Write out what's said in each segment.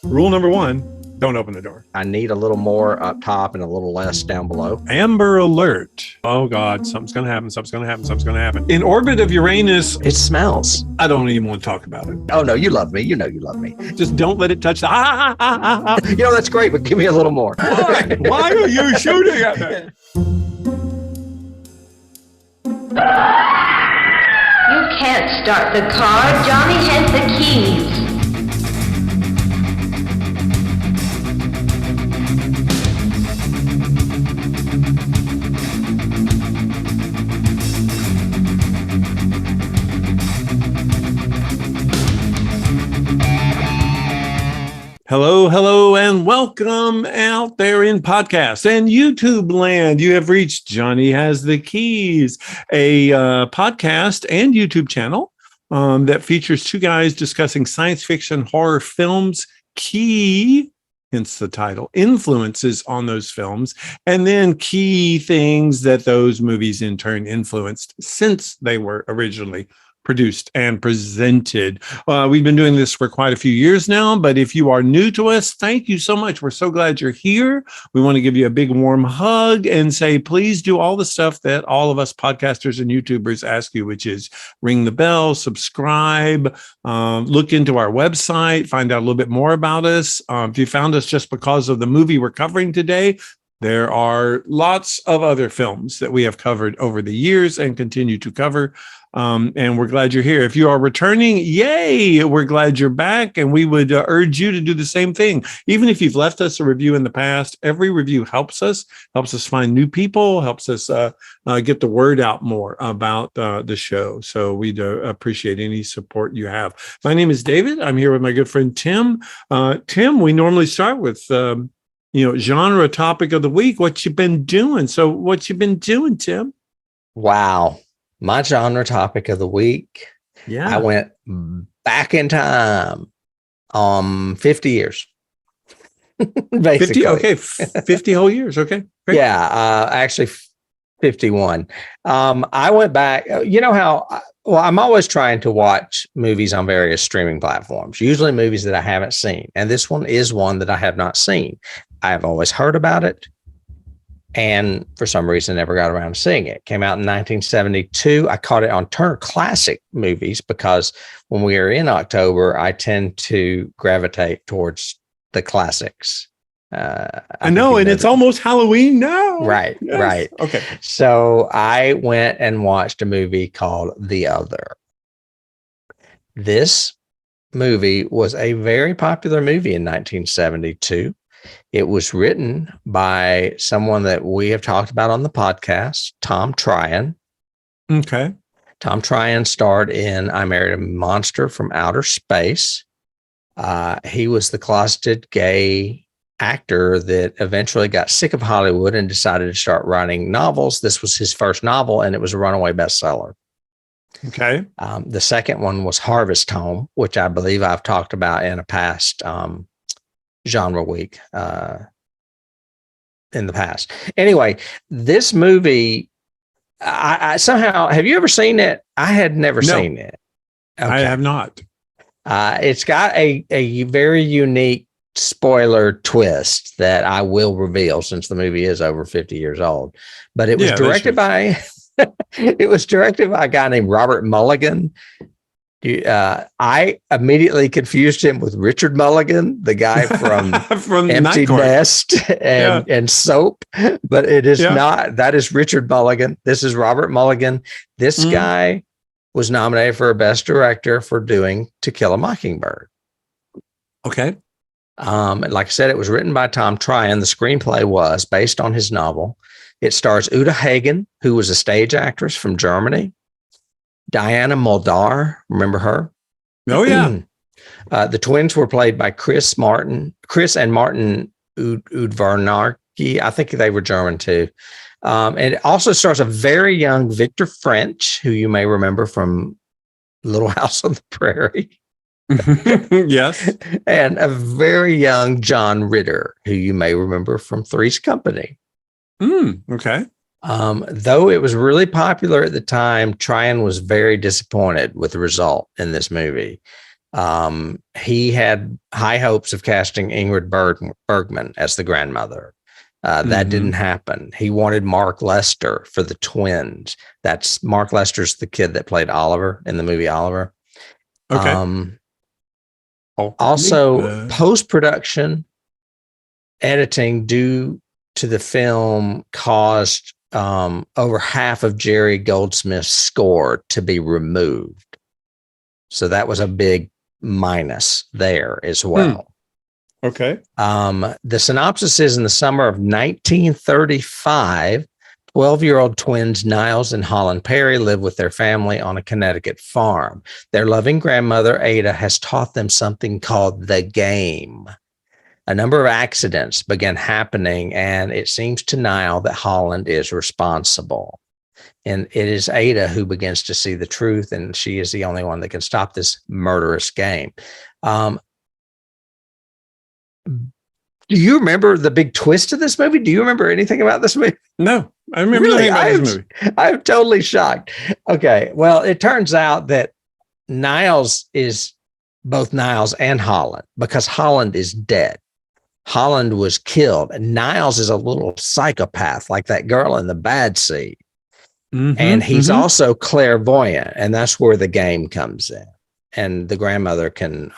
Rule number one, don't open the door. I need a little more up top and a little less down below. Amber alert. Oh God, something's going to happen. Something's going to happen. Something's going to happen. In orbit of Uranus. It smells. I don't even want to talk about it. Oh no, you love me. You know you love me. Just don't let it touch the You know, that's great, but give me a little more. Why are you shooting at me? You can't start the car. Johnny has the keys. Hello, and welcome out there in podcast and YouTube land. You have reached Johnny Has the Keys, a podcast and YouTube channel that features two guys discussing science fiction horror films, key, hence the title, influences on those films, and then key things that those movies in turn influenced since they were originally produced and presented. We've been doing this for quite a few years now, but if you are new to us, thank you so much. We're so glad you're here. We want to give you a big warm hug and say, please do all the stuff that all of us podcasters and YouTubers ask you, which is ring the bell, subscribe, look into our website, find out a little bit more about us. If you found us just because of the movie we're covering today, there are lots of other films that we have covered over the years and continue to cover. And we're glad you're here. If you are returning, yay, we're glad you're back. And we would urge you to do the same thing. Even if you've left us a review in the past, every review helps us find new people, helps us get the word out more about the show. So we'd appreciate any support you have. My name is David. I'm here with my good friend, Tim. Tim, we normally start with, genre topic of the week. What you been doing? So what you been doing, Tim? Wow. My genre topic of the week. Yeah. I went back in time 50 years. Basically. 50, okay. 50 whole years. Okay. Great. Yeah. Actually 51. I went back, you know how, I'm always trying to watch movies on various streaming platforms, usually movies that I haven't seen. And this one is one that I have not seen. I've always heard about it. And for some reason, never got around to seeing it. Came out in 1972. I caught it on Turner Classic Movies because when we are in October, I tend to gravitate towards the classics. I know, and it's almost Halloween now. Right, yes. Right. Okay. So I went and watched a movie called The Other. This movie was a very popular movie in 1972. It was written by someone that we have talked about on the podcast, Tom Tryon. Okay. Tom Tryon starred in I Married a Monster from Outer Space. He was the closeted gay actor that eventually got sick of Hollywood and decided to start writing novels. This was his first novel, and it was a runaway bestseller. Okay. The second one was Harvest Home, which I believe I've talked about in a past genre week in the past. Anyway, this movie, I somehow, have you ever seen it? I had never seen it. Okay. I have not. It's got a very unique spoiler twist that I will reveal since the movie is over 50 years old. But it was directed by it was directed by a guy named Robert Mulligan. I immediately confused him with Richard Mulligan, the guy from, from Empty Nest and Soap, but it is not. That is Richard Mulligan. This is Robert Mulligan. This guy was nominated for a Best Director for doing To Kill a Mockingbird. Okay. Like I said, it was written by Tom Tryon. The screenplay was based on his novel. It stars Uta Hagen, who was a stage actress from Germany. Diana Muldaur, remember her? Oh, yeah. The twins were played by Chris and Martin Udvarnarki. I think they were German too. And it also stars a very young Victor French, who you may remember from Little House on the Prairie. Yes. And a very young John Ritter, who you may remember from Three's Company. Okay. Though it was really popular at the time, Tryon was very disappointed with the result in this movie. He had high hopes of casting Ingrid Bergman as the grandmother. That didn't happen. He wanted Mark Lester for the twins. That's Mark Lester's the kid that played Oliver in the movie Oliver. Okay. Also, post-production editing due to the film caused over half of Jerry Goldsmith's score to be removed. So that was a big minus there as well. Okay. The synopsis is in the summer of 1935, 12-year-old twins Niles and Holland Perry live with their family on a Connecticut farm. Their loving grandmother, Ada, has taught them something called the game. A number of accidents began happening, and it seems to Niles that Holland is responsible. And it is Ada who begins to see the truth, and she is the only one that can stop this murderous game. Do you remember the big twist of this movie? Do you remember anything about this movie? No, I remember nothing about this movie. I'm totally shocked. Okay, well, it turns out that Niles is both Niles and Holland because Holland is dead. Holland was killed, and Niles is a little psychopath like that girl in the bad seat. And he's also clairvoyant, and that's where the game comes in. And the grandmother can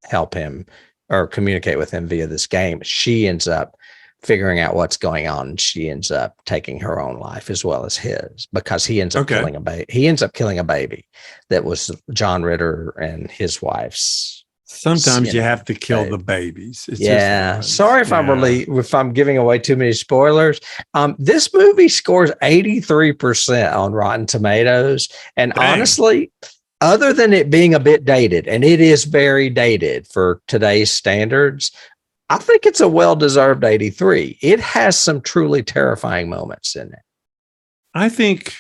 help him or communicate with him via this game. She ends up figuring out what's going on, and she ends up taking her own life as well as his because he ends up killing a baby. He ends up killing a baby that was John Ritter and his wife's. Sometimes you have to kill the babies. It's sorry if I'm giving away too many spoilers. This movie scores 83% on Rotten Tomatoes, and honestly, other than it being a bit dated, and it is very dated for today's standards, I think it's a well-deserved 83. It has some truly terrifying moments in it. I think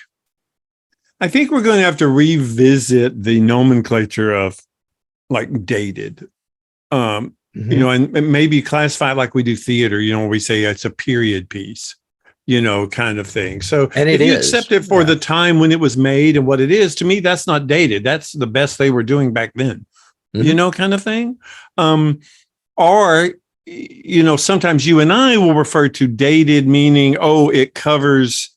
we're going to have to revisit the nomenclature of like dated, you know, and maybe classify it like we do theater, you know, where we say it's a period piece, you know, kind of thing. So and if you accept it for the time when it was made and what it is, to me, that's not dated. That's the best they were doing back then, you know, kind of thing. Or, you know, sometimes you and I will refer to dated meaning, oh, it covers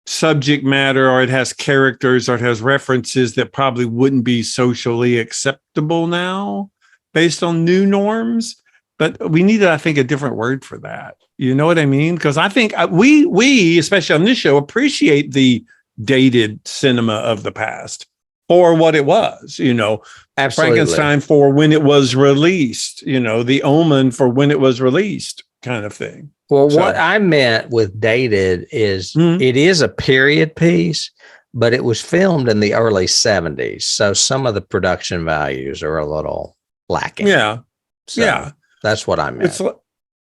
subject matter, or it has characters, or it has references that probably wouldn't be socially acceptable now based on new norms. But we need, I think, a different word for that. You know what I mean? Because I think we, especially on this show, appreciate the dated cinema of the past for what it was, you know. Absolutely. Frankenstein for when it was released, you know, The Omen for when it was released, kind of thing. Well, what I meant with dated is it is a period piece, but it was filmed in the early 70s. So some of the production values are a little lacking. Yeah. So that's what I meant.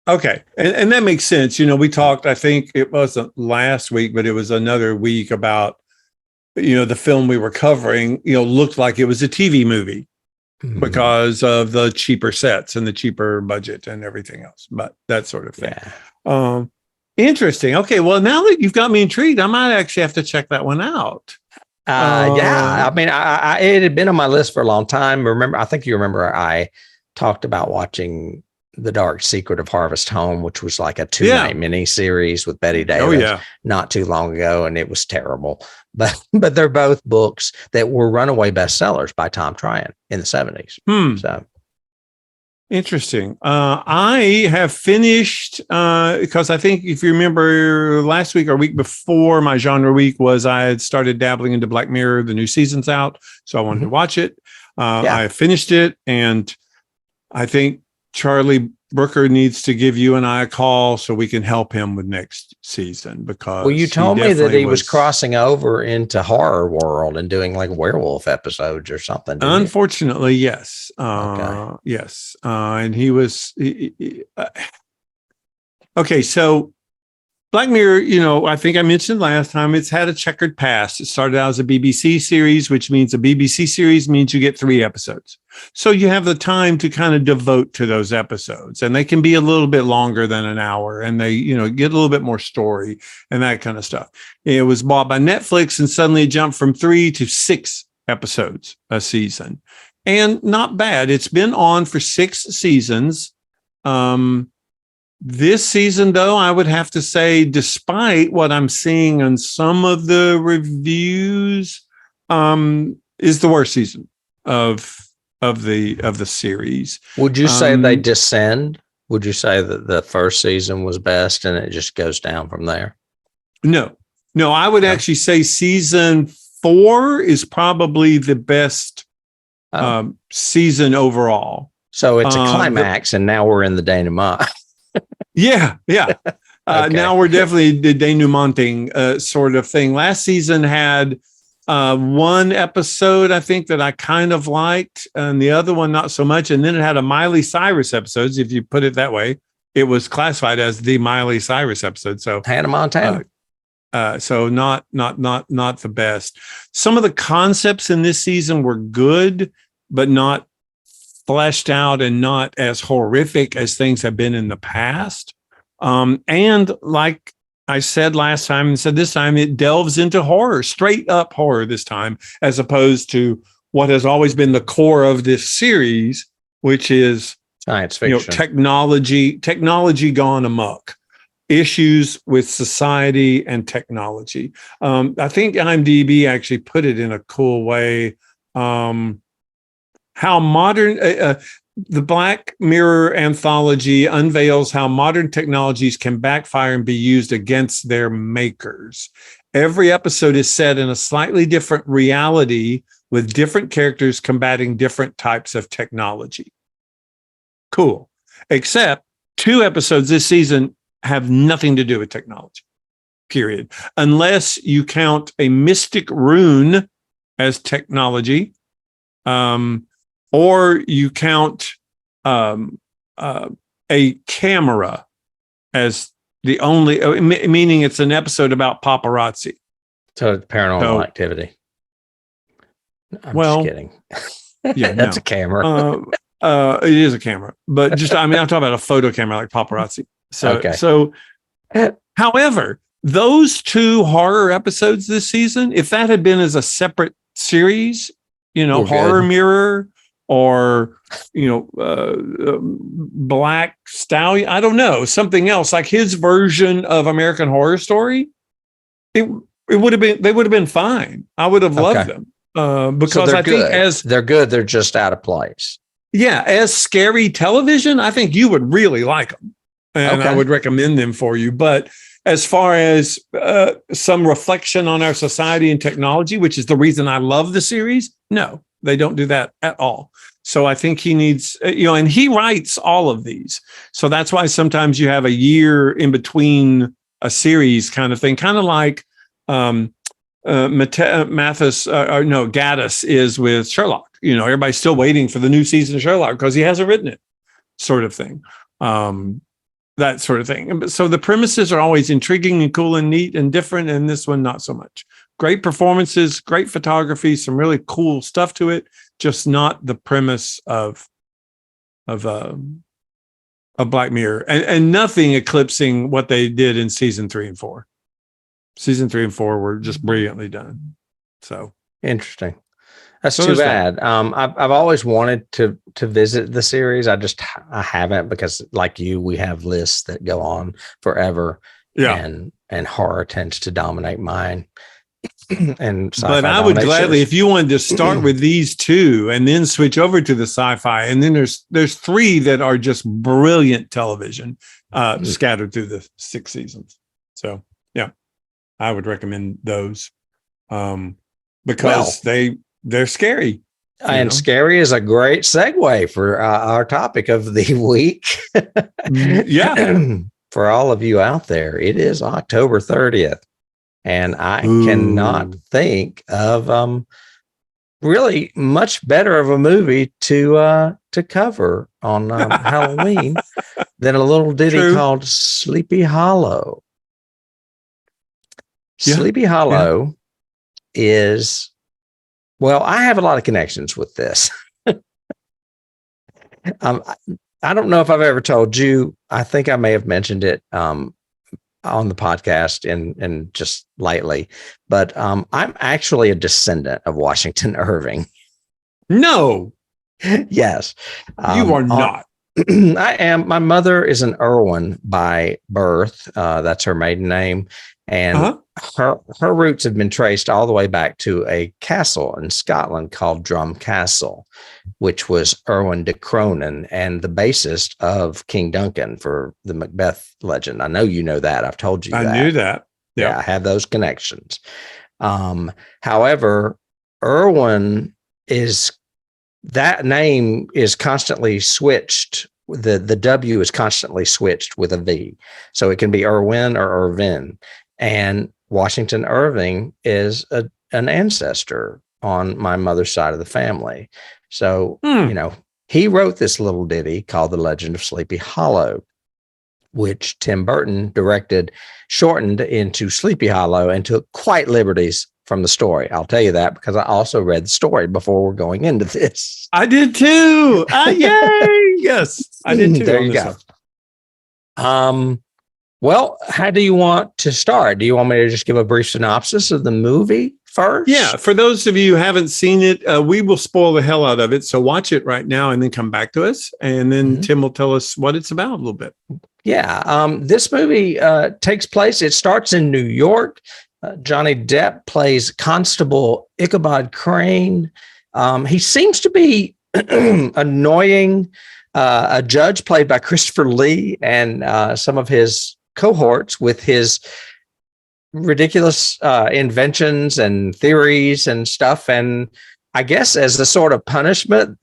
Okay. And that makes sense. You know, we talked, I think it wasn't last week, but it was another week about, you know, the film we were covering, you know, looked like it was a TV movie. Because of the cheaper sets and the cheaper budget and everything else, but that sort of thing. Interesting. Okay, well, now that you've got me intrigued, I might actually have to check that one out. I mean, it had been on my list for a long time. I think you remember I talked about watching The Dark Secret of Harvest Home, which was like a 2-night mini series with Betty Davis not too long ago, and it was terrible. But they're both books that were runaway bestsellers by Tom Tryon in the 70s. So interesting. I have finished because I think if you remember last week or week before, my genre week was I had started dabbling into Black Mirror. The new season's out, so I wanted to watch it. I finished it, and I think Charlie Brooker needs to give you and I a call so we can help him with next season, because you told me that he was crossing over into horror world and doing like werewolf episodes or something. Unfortunately, yes. Yes. And he was okay. So Black Mirror, you know, I think I mentioned last time, it's had a checkered past. It started out as a BBC series, which means a BBC series means you get 3 episodes. So you have the time to kind of devote to those episodes, and they can be a little bit longer than an hour, and they, you know, get a little bit more story and that kind of stuff. It was bought by Netflix, and suddenly it jumped from 3 to 6 episodes a season. and not bad. It's been on for 6 seasons. This season, though, I would have to say, despite what I'm seeing on some of the reviews, is the worst season of the series. Would you say they descend? Would you say that the first season was best and it just goes down from there? No, I would actually say season 4 is probably the best season overall. So it's a climax, and now we're in the denouement. Yeah. Okay. Now we're definitely the denouementing sort of thing. Last season had one episode, I think, that I kind of liked, and the other one not so much. And then it had a Miley Cyrus episodes. If you put it that way, it was classified as the Miley Cyrus episode. So Hannah Montana. So not the best. Some of the concepts in this season were good, but not fleshed out and not as horrific as things have been in the past. And like I said last time and said this time, it delves into horror, straight up horror this time, as opposed to what has always been the core of this series, which is science fiction, technology gone amok, issues with society and technology. I think IMDb actually put it in a cool way. How modern the Black Mirror anthology unveils how modern technologies can backfire and be used against their makers. Every episode is set in a slightly different reality with different characters combating different types of technology. Cool. Except 2 episodes this season have nothing to do with technology, period. Unless you count a mystic rune as technology, or you count a camera as the only, meaning it's an episode about paparazzi. So it's paranormal activity. I'm just kidding. Yeah, that's a camera. It is a camera, but just, I'm talking about a photo camera like paparazzi. So, okay. So, however, those 2 horror episodes this season, if that had been as a separate series, Horror Mirror or, Black Stallion, I don't know, something else like his version of American Horror Story, it would have been, they would have been fine. I would have loved them because I think they're good, they're just out of place. Yeah, as scary television, I think you would really like them, and I would recommend them for you. But as far as some reflection on our society and technology, which is the reason I love the series, no, they don't do that at all. So I think he needs, and he writes all of these. So that's why sometimes you have a year in between a series kind of thing, kind of like Gaddis is with Sherlock. Everybody's still waiting for the new season of Sherlock because he hasn't written it, sort of thing. That sort of thing. So the premises are always intriguing and cool and neat and different, and this one not so much. Great performances, great photography, some really cool stuff to it, just not the premise of Black Mirror, and nothing eclipsing what they did in season 3 and 4. Season 3 and 4 were just brilliantly done. So interesting. That's too bad. I've always wanted to visit the series. I haven't, because like you, we have lists that go on forever. Yeah. And horror tends to dominate mine. But I would gladly, if you wanted to start with these 2 and then switch over to the sci-fi, and then there's 3 that are just brilliant television scattered through the 6 seasons. So yeah, I would recommend those because they're scary. And scary is a great segue for our topic of the week. Yeah. For all of you out there, it is October 30th. And I cannot think of really much better of a movie to cover on Halloween than a little ditty called Sleepy Hollow. Yeah. Sleepy Hollow is... Well, I have a lot of connections with this. I don't know if I've ever told you. I think I may have mentioned it on the podcast and just lightly, but I'm actually a descendant of Washington Irving. No. Yes. You are not. I am. My mother is an Irwin by birth. That's her maiden name. And her roots have been traced all the way back to a castle in Scotland called Drum Castle, which was Erwin de Cronin and the bassist of King Duncan for the Macbeth legend. I know you know that. I've told you that. I knew that. Yeah, I have those connections. However, Erwin is that name is constantly switched. The W is constantly switched with a V. So it can be Irwin or Irvin. And Washington Irving is an ancestor on my mother's side of the family. So, he wrote this little ditty called The Legend of Sleepy Hollow, which Tim Burton directed, shortened into Sleepy Hollow, and took quite liberties from the story. I'll tell you that because I also read the story before we're going into this. I did too. Yay! Yes, I did too. There you go. Well, how do you want to start? Do you want me to just give a brief synopsis of the movie first? Yeah. For those of you who haven't seen it, we will spoil the hell out of it. So watch it right now and then come back to us. And then Tim will tell us what it's about a little bit. Yeah. This movie takes place. It starts in New York. Johnny Depp plays Constable Ichabod Crane. He seems to be annoying. A judge played by Christopher Lee and some of his cohorts with his ridiculous inventions and theories and stuff. And I guess as a sort of punishment,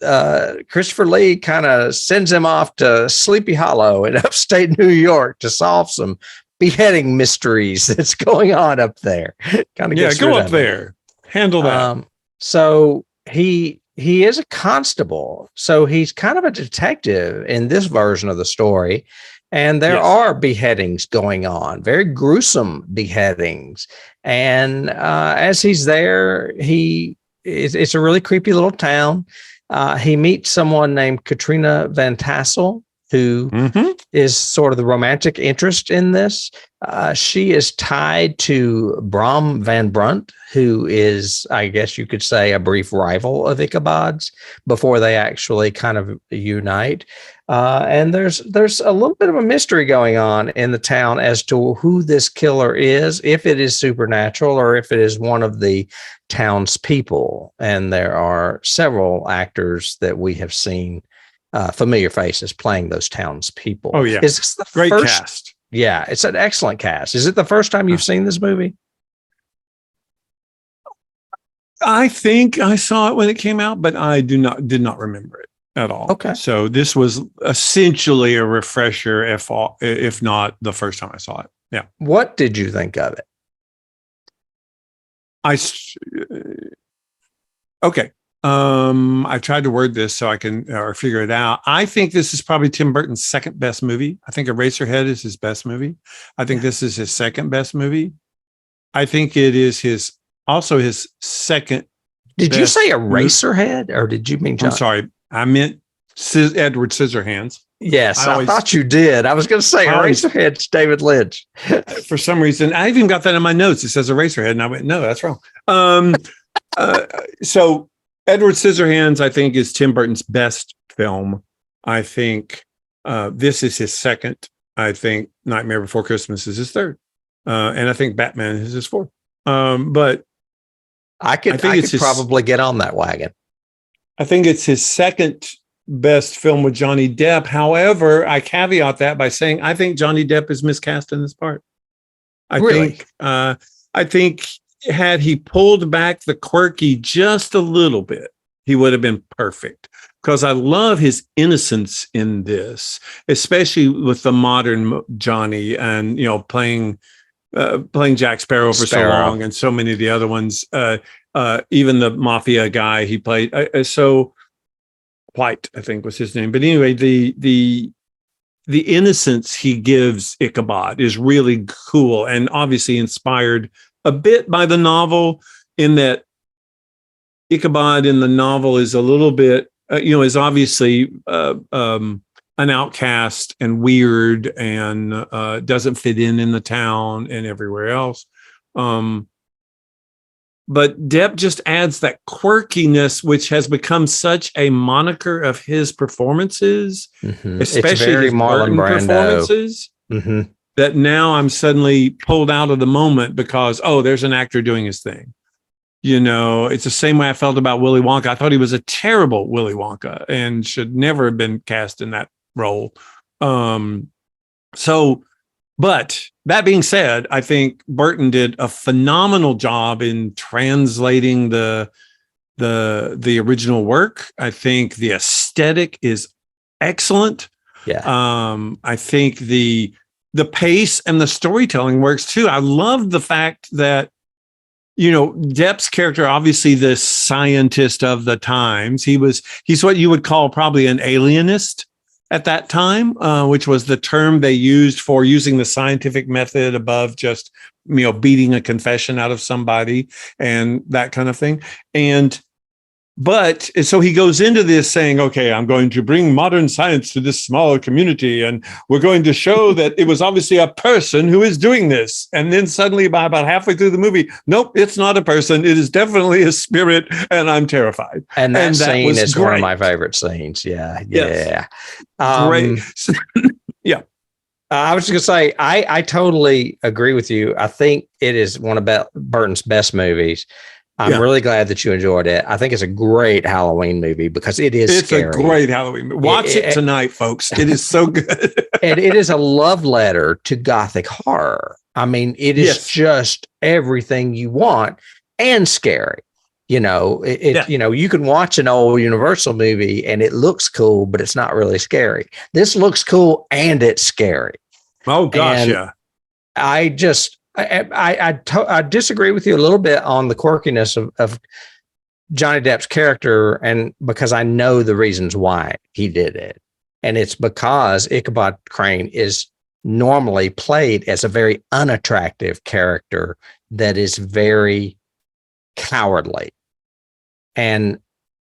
Christopher Lee kind of sends him off to Sleepy Hollow in upstate New York to solve some beheading mysteries that's going on up there. Go up there, handle that. So he is a constable, so he's kind of a detective in this version of the story. And there are beheadings going on, very gruesome beheadings. And as he's there, it's a really creepy little town. He meets someone named Katrina Van Tassel, who is sort of the romantic interest in this. She is tied to Brom Van Brunt, who is, I guess you could say, a brief rival of Ichabod's before they actually kind of unite. And there's a little bit of a mystery going on in the town as to who this killer is, if it is supernatural or if it is one of the townspeople. And there are several actors that we have seen, familiar faces playing those townspeople. Oh, yeah. Is this the great first cast? Yeah, it's an excellent cast. Is it the first time you've seen this movie? I think I saw it when it came out, but I did not remember it at all. Okay. So this was essentially a refresher, if not the first time I saw it. Yeah. What did you think of it? Okay. I tried to word this so I can figure it out. I think this is probably Tim Burton's second best movie. I think Eraserhead is his best movie. I think this is his second best movie. I think it is also his second. Did you say Eraserhead or did you mean John? I'm sorry. I meant Edward Scissorhands. Yes, I thought you did. I was going to say Eraserhead's David Lynch. For some reason, I even got that in my notes. It says Eraserhead, and I went, no, that's wrong. So Edward Scissorhands, I think, is Tim Burton's best film. I think this is his second. I think Nightmare Before Christmas is his third. And I think Batman is his fourth. But I could probably get on that wagon. I think it's his second best film with Johnny Depp. However, I caveat that by saying I think Johnny Depp is miscast in this part. I think had he pulled back the quirky just a little bit, he would have been perfect. Because I love his innocence in this, especially with the modern Johnny and playing Jack Sparrow for so long, and so many of the other ones. Even the mafia guy he played. So White, I think was his name. But anyway, the innocence he gives Ichabod is really cool, and obviously inspired a bit by the novel, in that Ichabod in the novel is a little bit, is obviously an outcast and weird and doesn't fit in the town and everywhere else. but Depp just adds that quirkiness, which has become such a moniker of his performances, especially his Marlon Brando performances, that now I'm suddenly pulled out of the moment because, there's an actor doing his thing. It's the same way I felt about Willy Wonka. I thought he was a terrible Willy Wonka and should never have been cast in that role. But that being said, I think Burton did a phenomenal job in translating the original work. I think the aesthetic is excellent. Yeah. I think the pace and the storytelling works too. I love the fact that, Depp's character, obviously the scientist of the times, he's what you would call probably an alienist at that time, which was the term they used for using the scientific method above just, beating a confession out of somebody and that kind of thing. But so he goes into this saying, okay, I'm going to bring modern science to this small community, and we're going to show that it was obviously a person who is doing this. And then suddenly by about halfway through the movie, nope, it's not a person. It is definitely a spirit, and I'm terrified. And that scene is great. One of my favorite scenes. Yeah. Yes. Yeah. Great. Yeah. I was just going to say, I totally agree with you. I think it is one of Burton's best movies. I'm really glad that you enjoyed it. I think it's a great Halloween movie because it's scary. It's a great Halloween movie. Watch it tonight, folks. It is so good. And it is a love letter to gothic horror. I mean, it is just everything you want and scary. You can watch an old Universal movie and it looks cool, but it's not really scary. This looks cool and it's scary. Oh gosh, and I disagree with you a little bit on the quirkiness of Johnny Depp's character, and because I know the reasons why he did it. And it's because Ichabod Crane is normally played as a very unattractive character that is very cowardly. And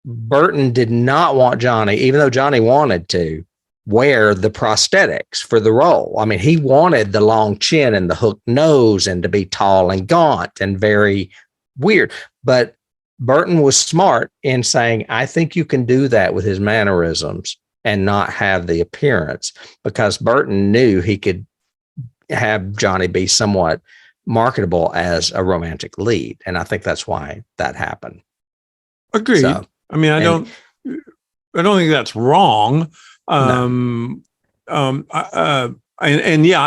Burton did not want Johnny, even though Johnny wanted to, wear the prosthetics for the role. I mean, he wanted the long chin and the hooked nose and to be tall and gaunt and very weird. But Burton was smart in saying, I think you can do that with his mannerisms and not have the appearance, because Burton knew he could have Johnny be somewhat marketable as a romantic lead. And I think that's why that happened. Agreed. So, I mean, I don't think that's wrong. I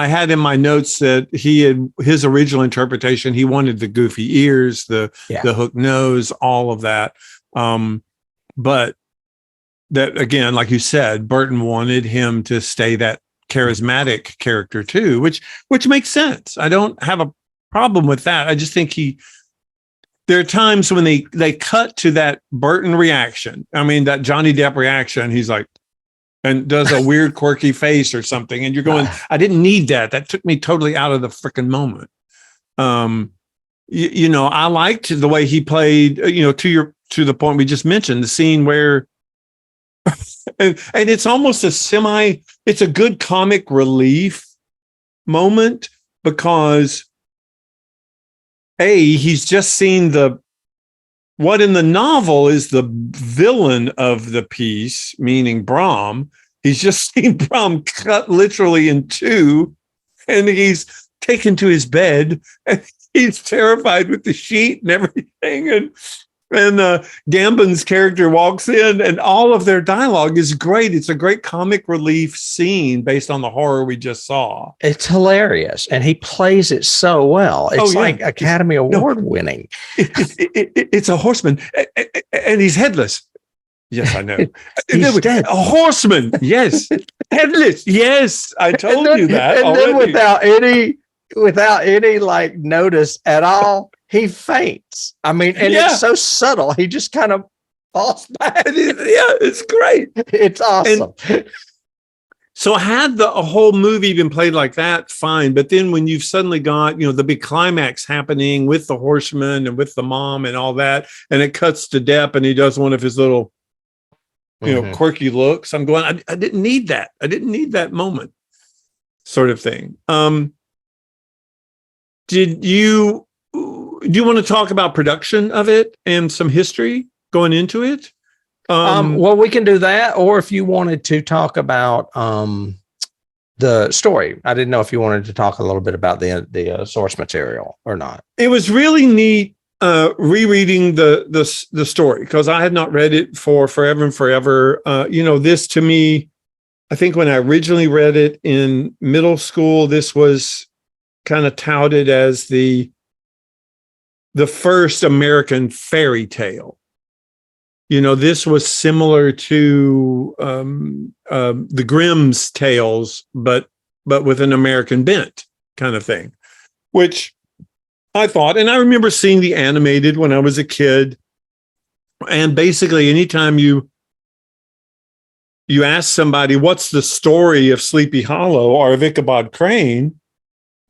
had in my notes that his original interpretation, he wanted the goofy ears, the hook nose, all of that. But that, again, like you said, Burton wanted him to stay that charismatic character too, which makes sense. I don't have a problem with that. I just think there are times when they cut to that Burton reaction. I mean, that Johnny Depp reaction, he's like, and does a weird quirky face or something. And you're going, I didn't need that. That took me totally out of the freaking moment. I liked the way he played, to the point we just mentioned, the scene where, and it's almost it's a good comic relief moment, because he's just seen what in the novel is the villain of the piece, meaning Brom. He's just seen Brom cut literally in two, and he's taken to his bed, and he's terrified with the sheet and everything. And Gambon's character walks in, and all of their dialogue is great. It's a great comic relief scene based on the horror we just saw. It's hilarious, and he plays it so well. It's like Academy Award winning. It's a horseman, and he's headless. Yes, I know. He's dead. A horseman. Yes. Headless. Yes, I told you that. And already. Then without any like notice at all, he faints. I mean, and it's so subtle. He just kind of falls back. It's great. It's awesome. So had a whole movie been played like that, fine. But then when you've suddenly got, the big climax happening with the horseman and with the mom and all that, and it cuts to Depp and he does one of his little, quirky looks. I'm going, I didn't need that. I didn't need that moment, sort of thing. Did you do you want to talk about production of it and some history going into it? Well, we can do that, or if you wanted to talk about the story. I didn't know if you wanted to talk a little bit about the source material or not. It was really neat rereading the story, because I had not read it for forever and forever. This to me, I think when I originally read it in middle school, this was kind of touted as the first American fairy tale. This was similar to the Grimm's tales, but with an American bent kind of thing, which I thought, and I remember seeing the animated when I was a kid. And basically, anytime you ask somebody, what's the story of Sleepy Hollow or of Ichabod Crane,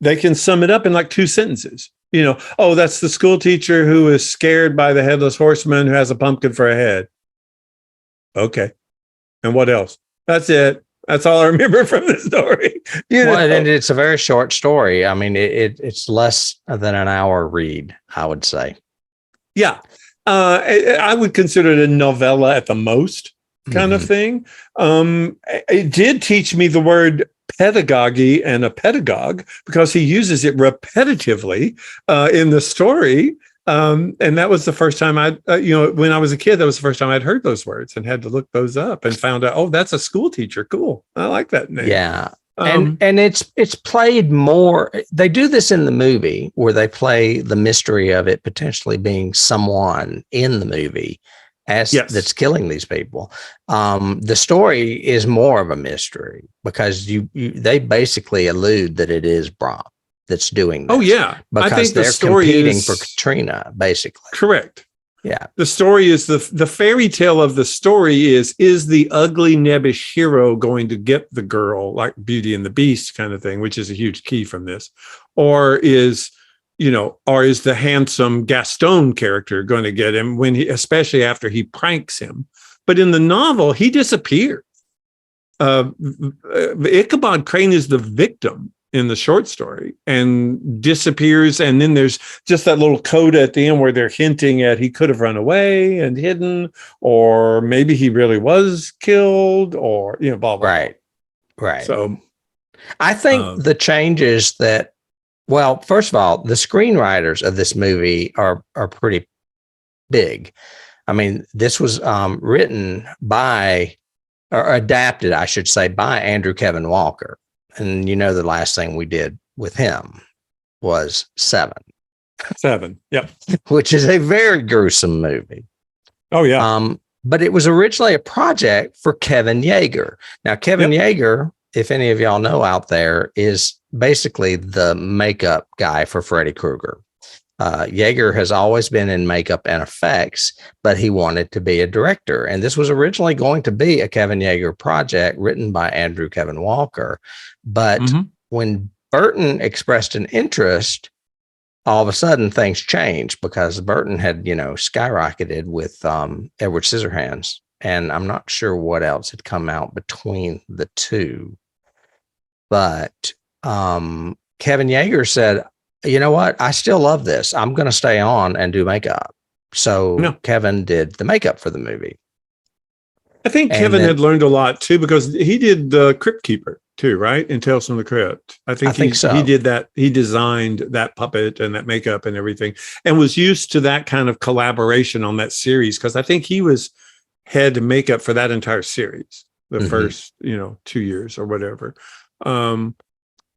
they can sum it up in like 2 sentences. That's the school teacher who is scared by the headless horseman who has a pumpkin for a head. Okay. And what else? That's it. That's all I remember from the story. And it's a very short story. I mean, it's less than an hour read, I would say. Yeah. I would consider it a novella at the most kind of thing. It did teach me the word pedagogy and a pedagogue, because he uses it repetitively in the story. And that was the first time when I was a kid, that was the first time I'd heard those words and had to look those up and found out, oh, that's a school teacher. Cool. I like that name. Yeah. And it's played more. They do this in the movie where they play the mystery of it potentially being someone in the movie that's killing these people. The story is more of a mystery because they basically allude that it is Brom that's doing this. Oh yeah, because I think they're competing for Katrina, basically. Correct. Yeah. The story is the fairy tale of the story is the ugly nebbish hero going to get the girl, like Beauty and the Beast kind of thing, which is a huge key from this, or is the handsome Gaston character going to get him especially after he pranks him. But in the novel, he disappears. Ichabod Crane is the victim in the short story and disappears. And then there's just that little coda at the end where they're hinting at he could have run away and hidden, or maybe he really was killed, or, blah, blah, blah. Right. So I think the changes that, well, first of all, the screenwriters of this movie are pretty big. I mean, this was written by, or adapted, I should say, by Andrew Kevin Walker. And the last thing we did with him was Seven. Yep. Which is a very gruesome movie. Oh, yeah. But it was originally a project for Kevin Yeager. Now, Kevin Yeager, if any of y'all know out there, is basically the makeup guy for Freddy Krueger. Yeager has always been in makeup and effects, but he wanted to be a director. And this was originally going to be a Kevin Yeager project written by Andrew Kevin Walker. But when Burton expressed an interest, all of a sudden things changed because Burton had, skyrocketed with Edward Scissorhands. And I'm not sure what else had come out between the two. But Kevin Yeager said, you know what? I still love this. I'm going to stay on and do makeup. So Kevin did the makeup for the movie. I think Kevin had learned a lot too, because he did the Crypt Keeper too, right? In Tales from the Crypt. I think so. He did that. He designed that puppet and that makeup and everything, and was used to that kind of collaboration on that series. Because I think he was head makeup for that entire series, the first, 2 years or whatever.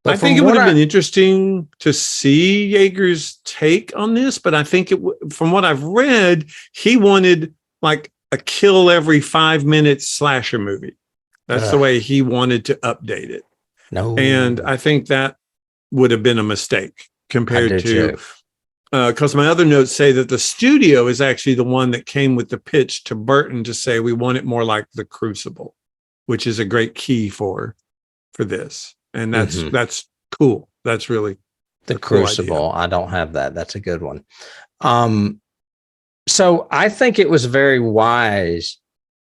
I think it would have been interesting to see Yeager's take on this, but I think from what I've read, he wanted like a kill every 5 minutes slasher movie. That's the way he wanted to update it. No, and I think that would have been a mistake compared to, because my other notes say that the studio is actually the one that came with the pitch to Burton to say we want it more like The Crucible, which is a great key for this. And that's cool. That's really The Crucible. Cool. I don't have that. That's a good one. So I think it was very wise.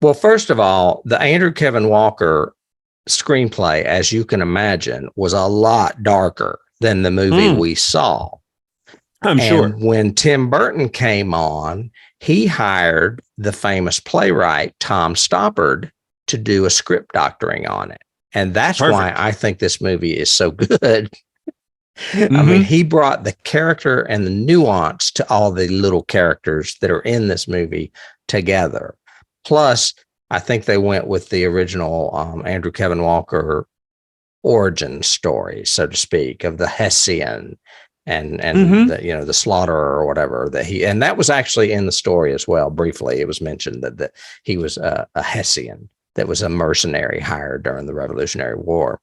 Well, first of all, the Andrew Kevin Walker screenplay, as you can imagine, was a lot darker than the movie we saw. I'm sure. And when Tim Burton came on, he hired the famous playwright Tom Stoppard to do a script doctoring on it. And that's why I think this movie is so good. I mean, he brought the character and the nuance to all the little characters that are in this movie together. Plus, I think they went with the original Andrew Kevin Walker origin story, so to speak, of the Hessian and the slaughterer or whatever and that was actually in the story as well. Briefly, it was mentioned that he was a Hessian that was a mercenary hired during the Revolutionary War.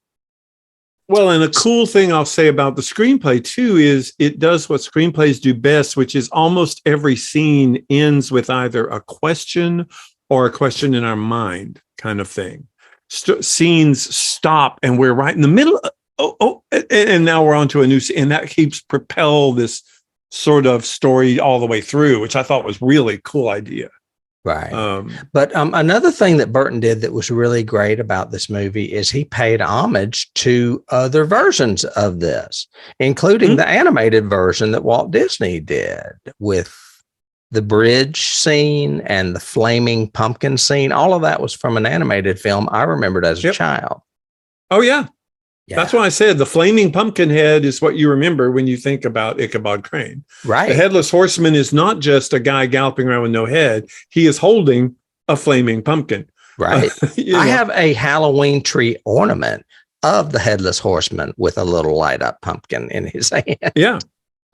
Well, and a cool thing I'll say about the screenplay too is it does what screenplays do best, which is almost every scene ends with either a question or a question in our mind kind of thing. Scenes stop and we're right in the middle. And now we're on to a new scene, and that keeps propel this sort of story all the way through, which I thought was really cool idea. Right. But another thing that Burton did that was really great about this movie is he paid homage to other versions of this, including the animated version that Walt Disney did with the bridge scene and the flaming pumpkin scene. All of that was from an animated film I remembered as a child. Oh, yeah. That's why I said the flaming pumpkin head is what you remember when you think about Ichabod Crane. Right. The headless horseman is not just a guy galloping around with no head. He is holding a flaming pumpkin. Right. I have a Halloween tree ornament of the headless horseman with a little light up pumpkin in his hand. Yeah.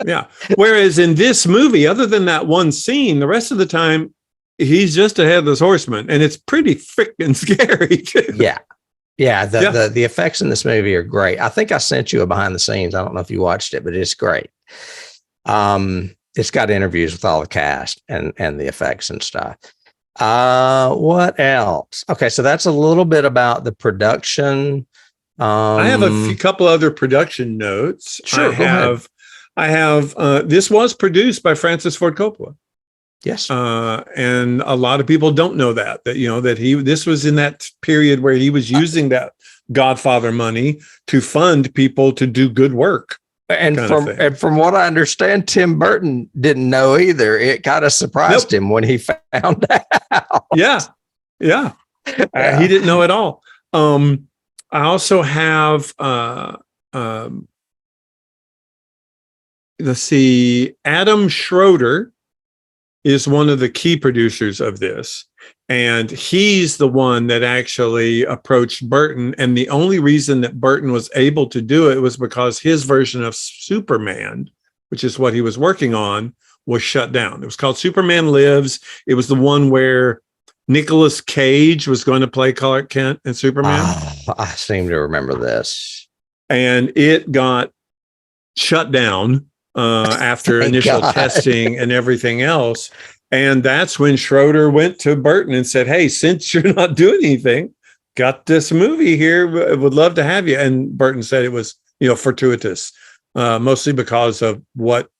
Yeah. Whereas in this movie, other than that one scene, the rest of the time, he's just a headless horseman. And it's pretty freaking scary, too. Yeah. Yeah, the effects in this movie are great. I think I sent you a behind the scenes. I don't know if you watched it, but it's great. It's got interviews with all the cast and the effects and stuff. What else? Okay, so that's a little bit about the production. I have a couple other production notes. Sure, I have. This was produced by Francis Ford Coppola. Yes. And a lot of people don't know that this was in that period where he was using that Godfather money to fund people to do good work. And from what I understand, Tim Burton didn't know either. It kind of surprised him when he found out. Yeah. He didn't know at all. I also have, let's see, Adam Schroeder is one of the key producers of this. And he's the one that actually approached Burton. And the only reason that Burton was able to do it was because his version of Superman, which is what he was working on, was shut down. It was called Superman Lives. It was the one where Nicolas Cage was going to play Clark Kent and Superman. Oh, I seem to remember this. And it got shut down after initial testing and everything else. And that's when Schroeder went to Burton and said, hey, since you're not doing anything, got this movie here, would love to have you. And Burton said it was, fortuitous, mostly because of what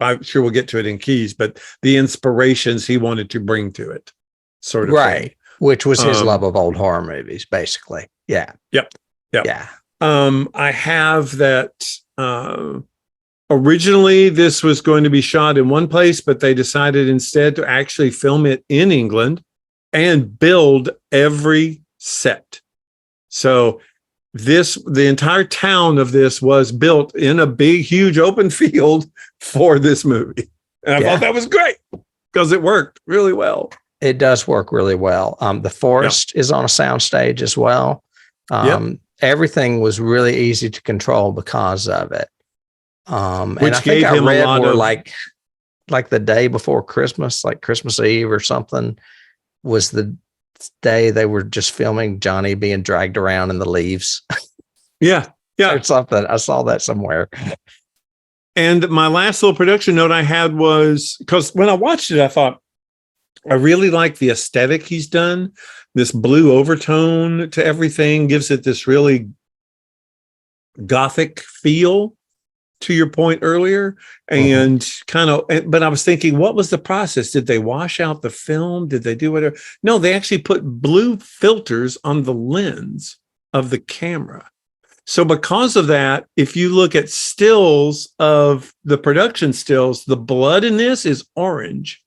I'm sure we'll get to it in Keys, but the inspirations he wanted to bring to it, sort of right, thing. Which was his love of old horror movies, basically. Yeah. Yep. Yeah. I have that. Originally, this was going to be shot in one place, but they decided instead to actually film it in England and build every set. So the entire town of this was built in a big, huge open field for this movie. And I thought that was great because it worked really well. It does work really well. The forest is on a soundstage as well. Everything was really easy to control because of it. And which I think gave I him read a lot more of like the day before Christmas, like Christmas Eve or something, was the day they were just filming Johnny being dragged around in the leaves. Yeah. Or something. I saw that somewhere. And my last little production note I had was because when I watched it, I thought I really like the aesthetic he's done. This blue overtone to everything gives it this really gothic feel, to your point earlier, and but I was thinking, what was the process? Did they wash out the film? Did they do whatever? No, they actually put blue filters on the lens of the camera. So because of that, if you look at stills of the production stills, the blood in this is orange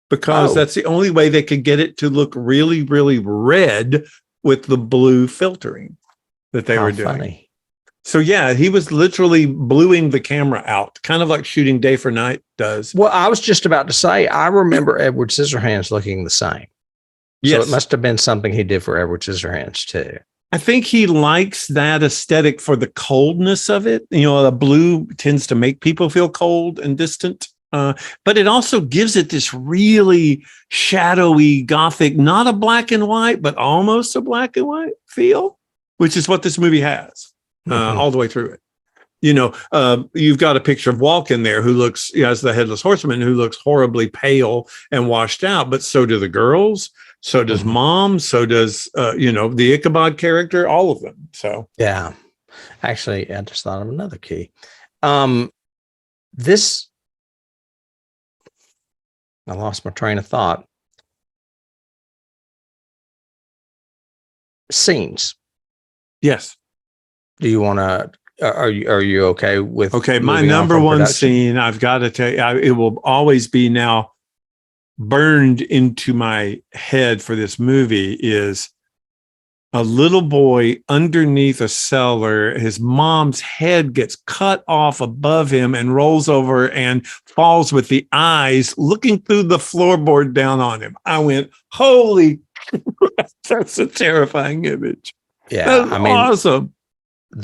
because that's the only way they could get it to look really, really red with the blue filtering that they were doing. Funny. So yeah, he was literally bluing the camera out, kind of like shooting day for night does. Well, I was just about to say, I remember Edward Scissorhands looking the same. Yes. So it must have been something he did for Edward Scissorhands too. I think he likes that aesthetic for the coldness of it. You know, the blue tends to make people feel cold and distant. But it also gives it this really shadowy gothic, not a black and white, but almost a black and white feel, which is what this movie has all the way through it. You know, you've got a picture of Walken there who looks, as the headless horseman, who looks horribly pale and washed out, but so do the girls. So does Mom. So does, the Ichabod character, all of them. So, yeah, actually, I just thought of another key. I lost my train of thought. Scenes. Yes. Do you want to, are you okay with? Okay. My number one scene, I've got to tell you, it will always be now burned into my head for this movie, is a little boy underneath a cellar. His mom's head gets cut off above him and rolls over and falls with the eyes looking through the floorboard down on him. I went, holy crap, that's a terrifying image. Yeah, that's awesome.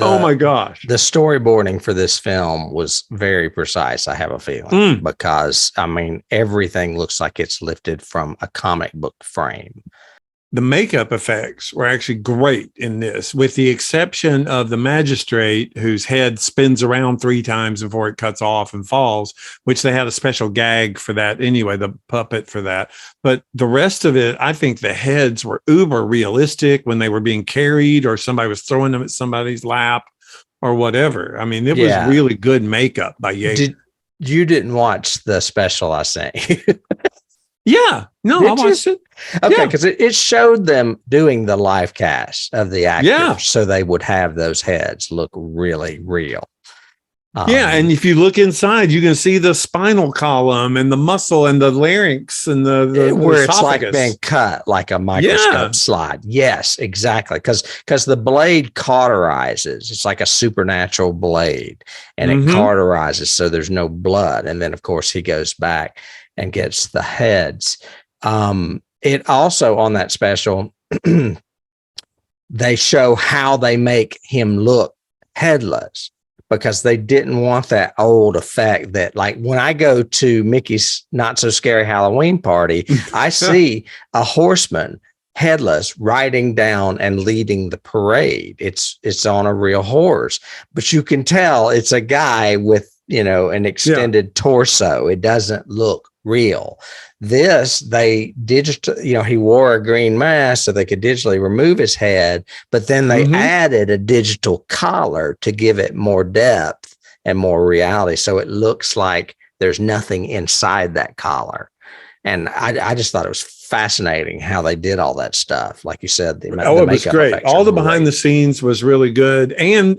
Oh my gosh. The storyboarding for this film was very precise, I have a feeling, because I mean, everything looks like it's lifted from a comic book frame. The makeup effects were actually great in this, with the exception of the magistrate whose head spins around 3 times before it cuts off and falls, which they had a special gag for that anyway, the puppet for that. But the rest of it, I think the heads were uber realistic when they were being carried or somebody was throwing them at somebody's lap or whatever. I mean, it was really good makeup by Yeager. You didn't watch the special I sent you? Yeah, no, I watched it. Okay, because it showed them doing the live cast of the actors, so they would have those heads look really real. And if you look inside, you can see the spinal column and the muscle and the larynx and the where esophagus. It's like being cut like a microscope slide. Yes, exactly. Because the blade cauterizes. It's like a supernatural blade, and it cauterizes, so there's no blood. And then, of course, he goes back and gets the heads. It also, on that special, they show how they make him look headless, because they didn't want that old effect that, like, when I go to Mickey's Not So Scary Halloween Party, I see a horseman headless riding down and leading the parade. It's on a real horse, but you can tell it's a guy with, an extended torso. It doesn't look real. This, they he wore a green mask so they could digitally remove his head, but then they added a digital collar to give it more depth and more reality. So it looks like there's nothing inside that collar. And I just thought it was fascinating how they did all that stuff. Like you said, the it was great. All the behind the scenes was really good. And,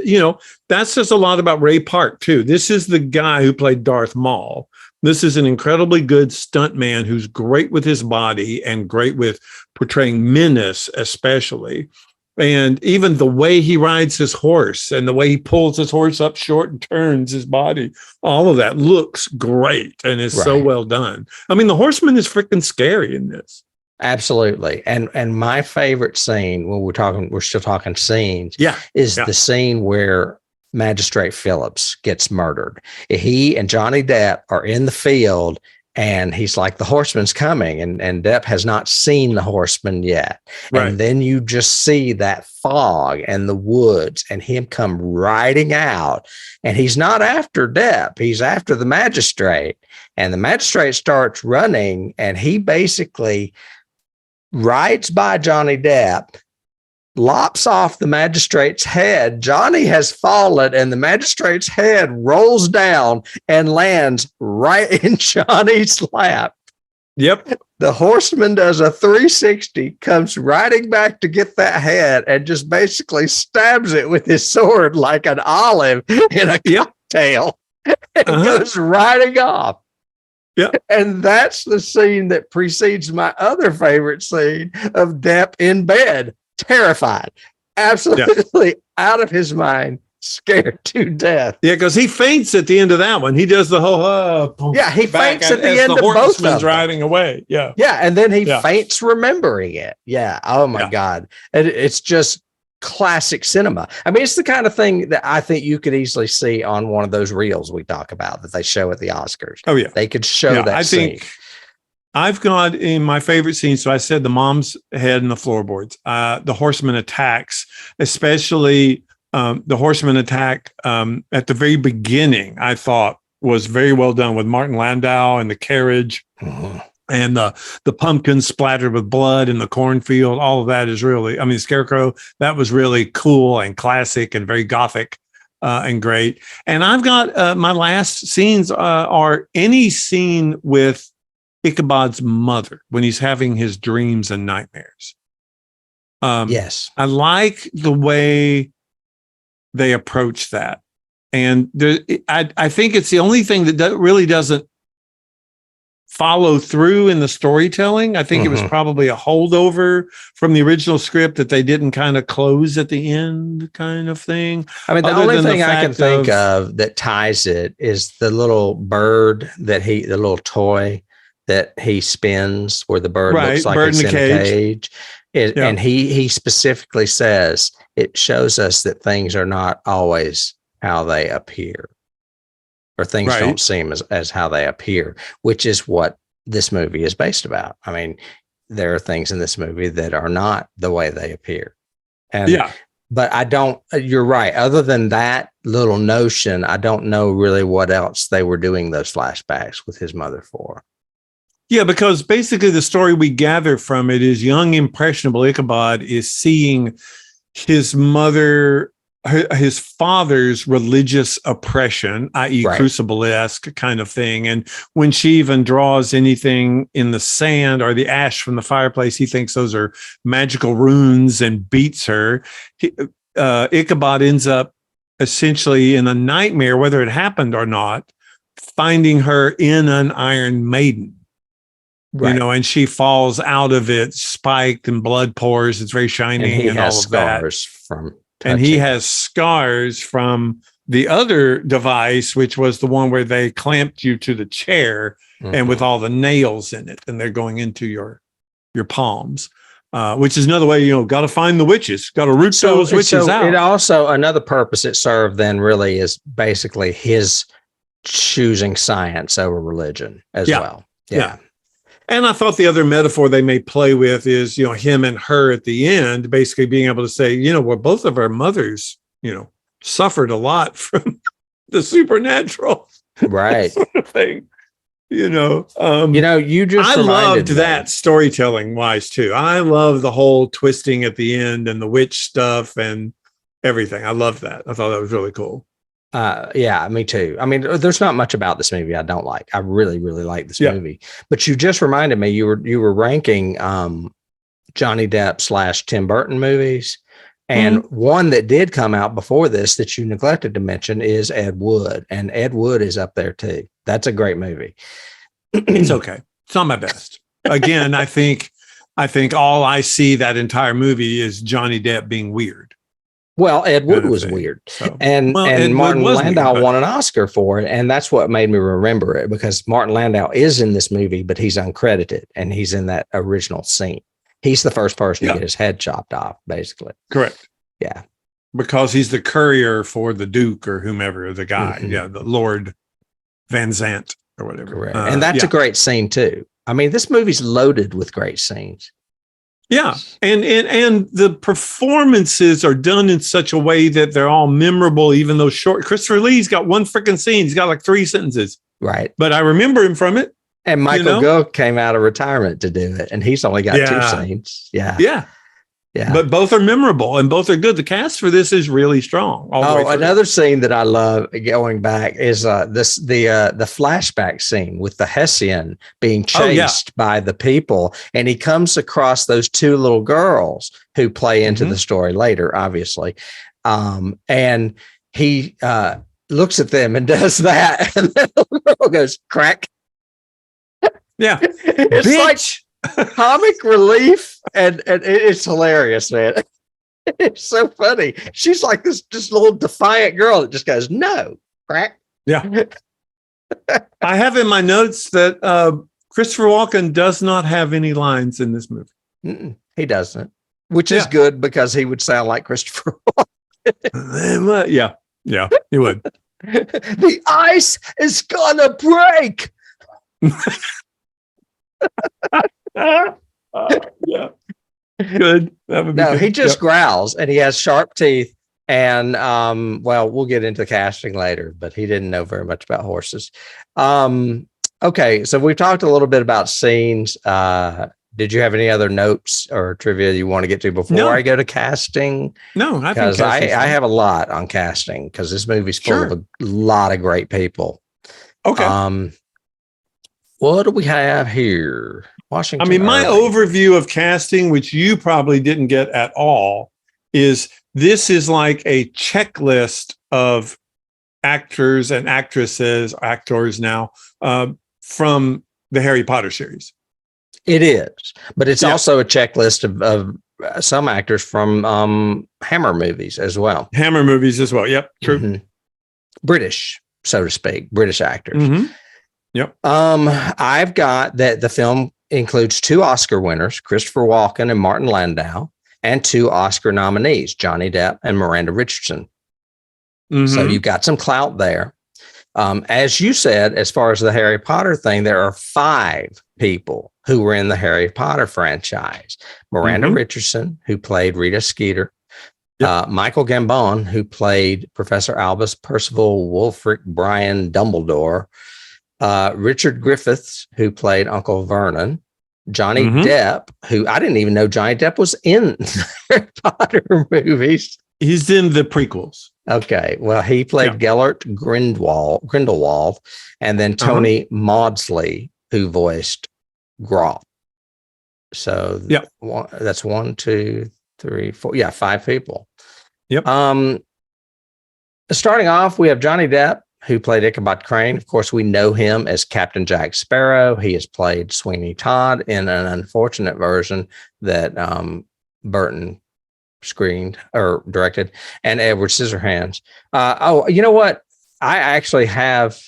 that says a lot about Ray Park too. This is the guy who played Darth Maul. This is an incredibly good stuntman who's great with his body and great with portraying menace, especially. And even the way he rides his horse and the way he pulls his horse up short and turns his body, all of that looks great and is so well done. I mean, the horseman is freaking scary in this. Absolutely. And my favorite scene, when we're still talking scenes, is the scene where Magistrate Phillips gets murdered. He and Johnny Depp are in the field, and he's like, the horseman's coming, and Depp has not seen the horseman yet. Right. And then you just see that fog and the woods and him come riding out, and he's not after Depp. He's after the magistrate, and the magistrate starts running, and he basically rides by Johnny Depp, lops off the magistrate's head. Johnny has fallen, and the magistrate's head rolls down and lands right in Johnny's lap. Yep. The horseman does a 360, comes riding back to get that head, and just basically stabs it with his sword like an olive in a cocktail, and goes riding off. Yeah. And that's the scene that precedes my other favorite scene of Depp in bed, terrified, absolutely out of his mind, scared to death. Yeah, because he faints at the end of that one. He does the whole he faints at the end of both of them. Riding away. Yeah. Yeah, and then he faints remembering it. Yeah. Oh my God. And it's just classic cinema. I mean, it's the kind of thing that I think you could easily see on one of those reels we talk about that they show at the Oscars. Oh yeah. They could show that I scene. think I've got in my favorite scene. So I said the mom's head and the floorboards, the horseman attacks, especially the horseman attack at the very beginning, I thought was very well done with Martin Landau and the carriage and the pumpkin splattered with blood in the cornfield. All of that is really, I mean, Scarecrow, that was really cool and classic and very gothic and great. And I've got my last scenes are any scene with Ichabod's mother when he's having his dreams and nightmares. Yes. I like the way they approach that. And I think it's the only thing that really doesn't follow through in the storytelling. I think it was probably a holdover from the original script that they didn't kind of close at the end kind of thing. I mean, the only thing I can think of that ties it is the little bird the little toy that he spins where the bird looks like it's in a cage. And he specifically says it shows us that things are not always how they appear, or things don't seem as how they appear, which is what this movie is based about. I mean, there are things in this movie that are not the way they appear. But you're right. Other than that little notion, I don't know really what else they were doing those flashbacks with his mother for. Yeah, because basically the story we gather from it is young, impressionable Ichabod is seeing his mother, his father's religious oppression, i.e. crucible-esque kind of thing. And when she even draws anything in the sand or the ash from the fireplace, he thinks those are magical runes and beats her. Ichabod ends up essentially in a nightmare, whether it happened or not, finding her in an Iron Maiden. You know, and she falls out of it, spiked, and blood pours. It's very shining, and all of that. And he has scars from the other device, which was the one where they clamped you to the chair, and with all the nails in it, and they're going into your palms. Which is another way, got to find the witches, got to root those witches out. It also, another purpose it served then really is basically his choosing science over religion as well. Yeah. And I thought the other metaphor they may play with is, him and her at the end, basically being able to say, well, both of our mothers, suffered a lot from the supernatural, right? Sort of thing. You just I loved that storytelling wise too. I love the whole twisting at the end and the witch stuff and everything. I loved that. I thought that was really cool. Yeah, me too. I mean, there's not much about this movie I don't like. I really, really like this movie. But you just reminded me you were ranking Johnny Depp / Tim Burton movies, and one that did come out before this that you neglected to mention is Ed Wood, and Ed Wood is up there too. That's a great movie. It's okay. It's not my best. Again, I think all I see that entire movie is Johnny Depp being weird. Well, Ed Wood was weird. So. And Martin Landau won an Oscar for it. And that's what made me remember it, because Martin Landau is in this movie, but he's uncredited and he's in that original scene. He's the first person to get his head chopped off, basically. Correct. Yeah. Because he's the courier for the Duke or whomever, the guy. Yeah. The Lord Van Zant or whatever. Correct. And that's a great scene too. I mean, this movie's loaded with great scenes. Yeah. And the performances are done in such a way that they're all memorable, even though short. Christopher Lee's got one freaking scene. He's got like 3 sentences. Right. But I remember him from it. And Michael Gough came out of retirement to do it. And he's only got 2 scenes. Yeah. Yeah. Yeah. But both are memorable and both are good. The cast for this is really strong. Another scene that I love going back is the flashback scene with the Hessian being chased by the people, and he comes across those two little girls who play into the story later, obviously, and he looks at them and does that, and then the girl goes crack. Yeah, it's bitch. Like comic relief, and it's hilarious, man. It's so funny. She's like this just little defiant girl that just goes, no, crack. Yeah. I have in my notes that Christopher Walken does not have any lines in this movie. He doesn't, which is good because he would sound like Christopher Walken. Yeah, he would. The ice is gonna break. Yeah. Good. That would be good. He just growls, and he has sharp teeth. And we'll get into casting later, but he didn't know very much about horses. Okay, so we've talked a little bit about scenes. Did you have any other notes or trivia you want to get to before I go to casting? No, because I have a lot on casting because this movie's full of a lot of great people. Okay. What do we have here? Washington. I mean, my Irving. overview of casting, which you probably didn't get at all, is this is like a checklist of actors and actresses, actors now, from the Harry Potter series. It is, but it's also a checklist of some actors from Hammer movies as well. Hammer movies as well. Yep, true. Mm-hmm. British, so to speak, British actors. Mm-hmm. Yep. I've got that the film includes 2 Oscar winners, Christopher Walken and Martin Landau, and 2 Oscar nominees, Johnny Depp and Miranda Richardson. Mm-hmm. So you've got some clout there. As you said, as far as the Harry Potter thing, there are 5 people who were in the Harry Potter franchise. Miranda Richardson, who played Rita Skeeter. Yep. Michael Gambon, who played Professor Albus Percival Wulfric Brian Dumbledore. Richard Griffiths, who played Uncle Vernon. Johnny Depp, who I didn't even know Johnny Depp was in the Harry Potter movies. He's in the prequels. Okay. Well, he played Gellert Grindelwald, and then Tony Maudsley, who voiced Grawp. So that's 1, 2, 3, 4. Yeah, 5 people. Yep. Starting off, we have Johnny Depp, who played Ichabod Crane. Of course, we know him as Captain Jack Sparrow. He has played Sweeney Todd in an unfortunate version that Burton screened or directed, and Edward Scissorhands. You know what? I actually have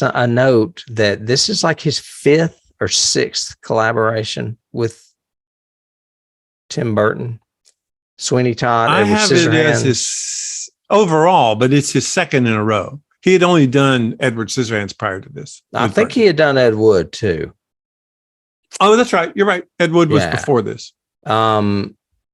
a note that this is like his 5th or 6th collaboration with Tim Burton. Sweeney Todd, I Edward have Scissorhands. it as his overall, but it's his 2nd in a row. He had only done Edward Scissorhands prior to this. I think he had done Ed Wood too. Oh, that's right. You're right. Ed Wood was before this.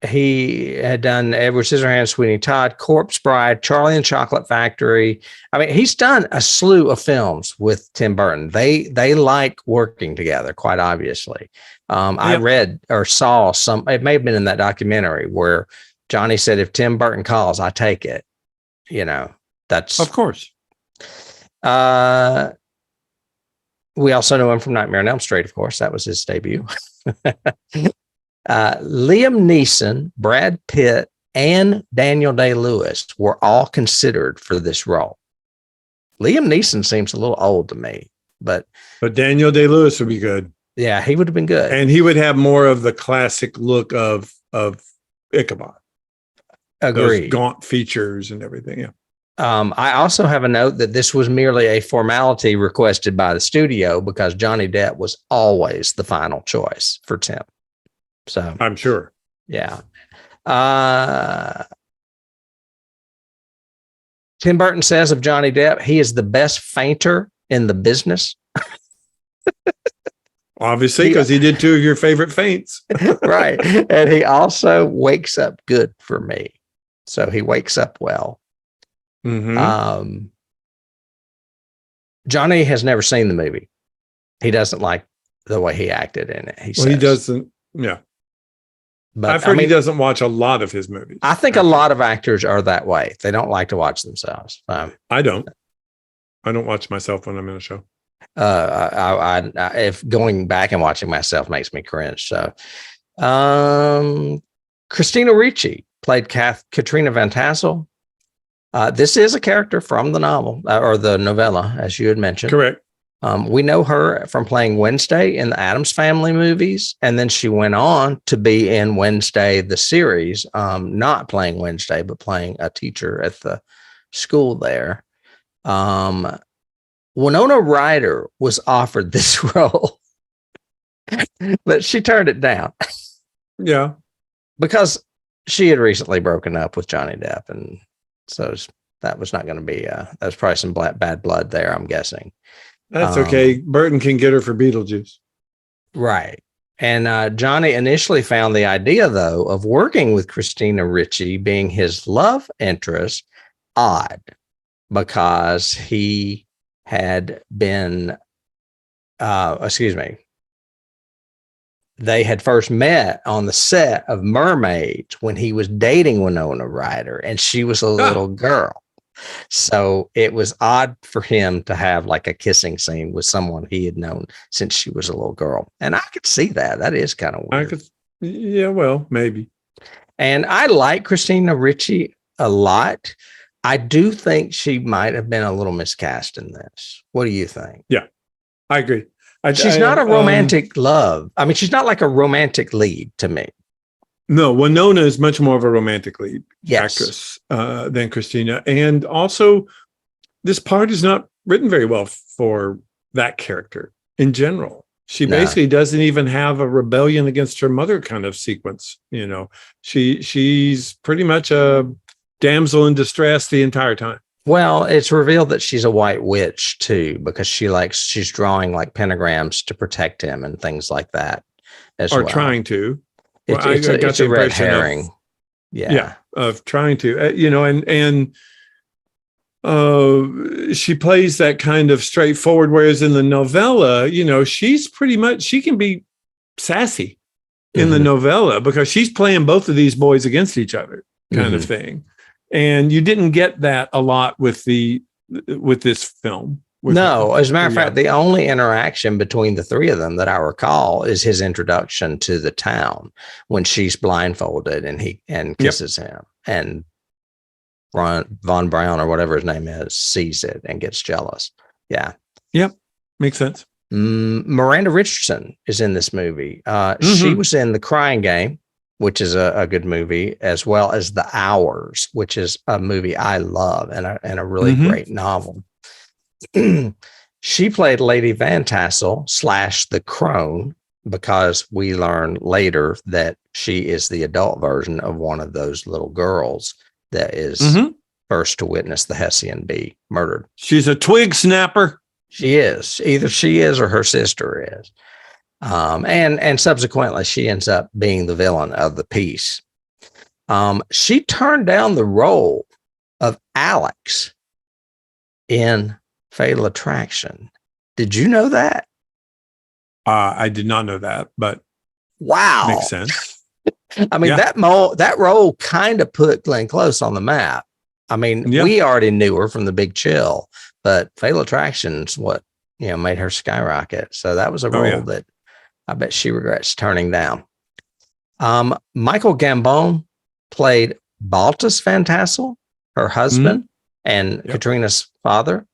He had done Edward Scissorhands, Sweeney Todd, Corpse Bride, Charlie and Chocolate Factory. I mean, he's done a slew of films with Tim Burton. They like working together, quite obviously. I read or saw some, it may have been in that documentary where Johnny said, if Tim Burton calls, I take it. You know, that's of course. We also know him from Nightmare on Elm Street, of course. That was his debut. Liam Neeson, Brad Pitt, and Daniel Day-Lewis were all considered for this role. Liam Neeson seems a little old to me, but Daniel Day-Lewis would be good. Yeah, he would have been good. And he would have more of the classic look of Ichabod. Agreed. Those gaunt features and everything. Yeah. I also have a note that this was merely a formality requested by the studio because Johnny Depp was always the final choice for Tim. So I'm sure. Yeah. Tim Burton says of Johnny Depp, he is the best fainter in the business. Obviously, because he did 2 of your favorite faints. Right. And he also wakes up good for me. So he wakes up well. Mm-hmm. Johnny has never seen the movie. He doesn't like the way he acted in it. He doesn't. Yeah. But I've heard he doesn't watch a lot of his movies. I think a lot of actors are that way. They don't like to watch themselves. I don't watch myself when I'm in a show. If going back and watching myself makes me cringe. So, Christina Ricci played Katrina Van Tassel. This is a character from the novel or the novella, as you had mentioned. Correct. We know her from playing Wednesday in the Addams Family movies, and then she went on to be in Wednesday, the series, not playing Wednesday, but playing a teacher at the school there. Winona Ryder was offered this role, but she turned it down. Yeah. Because she had recently broken up with Johnny Depp, and so that was not going to be, that was probably some bad blood there, I'm guessing. That's okay. Burton can get her for Beetlejuice. Right. And Johnny initially found the idea, though, of working with Christina Ricci being his love interest odd, because he had been, they had first met on the set of Mermaids when he was dating Winona Ryder, and she was a little girl. So it was odd for him to have like a kissing scene with someone he had known since she was a little girl. And I could see that. That is kind of weird. Yeah, well, maybe. And I like Christina Ricci a lot. I do think she might have been a little miscast in this. What do you think? Yeah, I agree. She's not a romantic love. I mean, she's not like a romantic lead to me. No, Winona is much more of a romantic lead actress than Christina. And also, this part is not written very well for that character in general. She basically doesn't even have a rebellion against her mother kind of sequence. You know, she's pretty much a damsel in distress the entire time. Well, it's revealed that she's a white witch too, because she's drawing like pentagrams to protect him and things like that or trying to. It's a red herring. Of trying to, she plays that kind of straightforward, whereas in the novella, she's pretty much, she can be sassy in the novella because she's playing both of these boys against each other kind of thing. And you didn't get that a lot with this film. No, as a matter of fact, the only interaction between the three of them that I recall is his introduction to the town when she's blindfolded and he kisses him, and Von Braun or whatever his name is sees it and gets jealous. Yeah. Yep. Makes sense. Miranda Richardson is in this movie. She was in The Crying Game, which is a good movie, as well as The Hours, which is a movie I love and a really great novel. She played Lady Van Tassel / the crone, because we learn later that she is the adult version of one of those little girls that is first to witness the Hessian be murdered. She's a twig snapper. She is. Either she is or her sister is. And subsequently, she ends up being the villain of the piece. She turned down the role of Alex in Fatal Attraction. Did you know that? I did not know that, but wow, makes sense. I mean, that role kind of put Glenn Close on the map. I mean, we already knew her from The Big Chill, but Fatal Attraction's what made her skyrocket. So that was a role that I bet she regrets turning down. Michael Gambon played Baltus Van Tassel, her husband, and Katrina's father.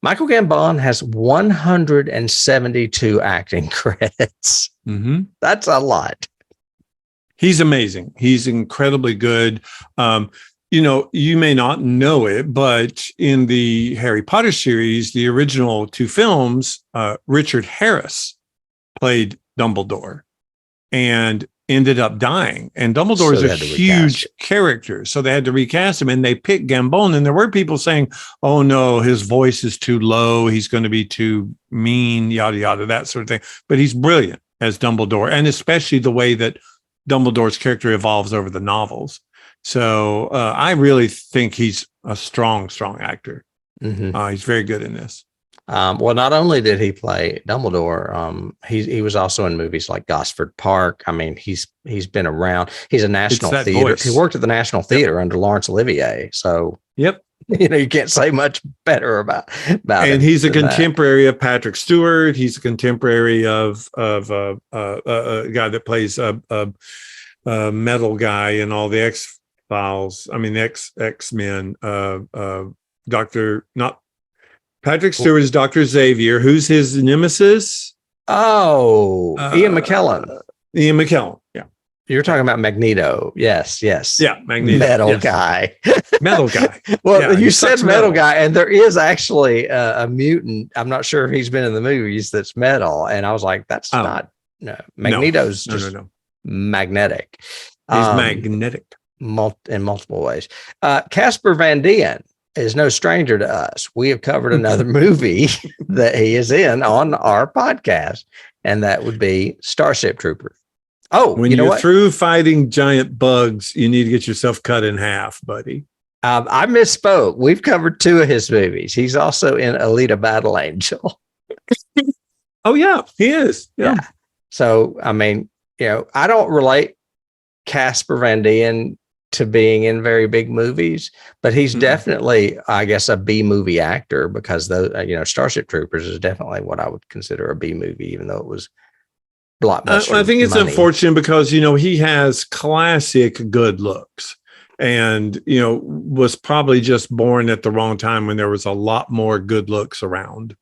Michael Gambon has 172 acting credits. That's a lot. He's amazing. He's incredibly good. You may not know it, but in the Harry Potter series, the original 2 films, Richard Harris played Dumbledore and ended up dying. And Dumbledore is a huge character. So they had to recast him, and they picked Gambon. And there were people saying, oh no, his voice is too low. He's going to be too mean, yada, yada, that sort of thing. But he's brilliant as Dumbledore, and especially the way that Dumbledore's character evolves over the novels. So I really think he's a strong, strong actor. He's very good in this. Well, not only did he play Dumbledore, he was also in movies like Gosford Park. I mean, he's been around. He's a National Theater. Voice. He worked at the National Theater under Laurence Olivier. So, yep. You can't say much better about and him. He's a contemporary of Patrick Stewart. He's a contemporary of a guy that plays a metal guy in all the X-Files. I mean, X-Men. Patrick Stewart is Dr. Xavier. Who's his nemesis? Oh, Ian McKellen. Ian McKellen. Yeah. You're talking about Magneto. Yes. Yeah, Magneto. Metal guy. Metal guy. Well, yeah, you said metal guy, and there is actually a mutant. I'm not sure if he's been in the movies that's metal. And I was like, that's not, no. Magneto's just magnetic. He's magnetic. In multiple ways. Casper Van Dien is no stranger to us. We have covered another movie that he is in on our podcast, and that would be Starship Troopers. Oh, when you're through fighting giant bugs, you need to get yourself cut in half, buddy. I misspoke. We've covered 2 of his movies. He's also in Alita Battle Angel. Oh, yeah, he is. Yeah. So, I mean, I don't relate Casper Van Dien to being in very big movies, but he's definitely, I guess, a B movie actor, because Starship Troopers is definitely what I would consider a B movie, even though it was blockbuster. I think it's money. Unfortunate because, he has classic good looks and, was probably just born at the wrong time when there was a lot more good looks around,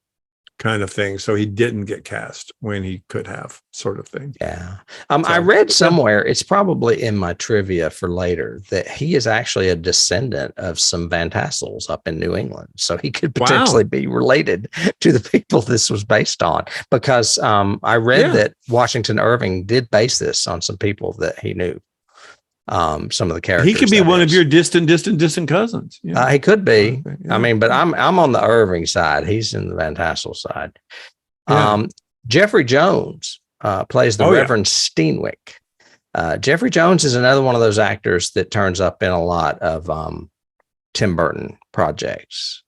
kind of thing. So he didn't get cast when he could have, sort of thing. Yeah. I read somewhere, it's probably in my trivia for later, that he is actually a descendant of some Van Tassels up in New England. So he could potentially be related to the people this was based on, because I read that Washington Irving did base this on some people that he knew. Some of the characters. He could be one of your distant cousins. He could be. I mean, but I'm on the Irving side. He's in the Van Tassel side. Jeffrey Jones plays the Reverend Steenwick. Jeffrey Jones is another one of those actors that turns up in a lot of Tim Burton projects,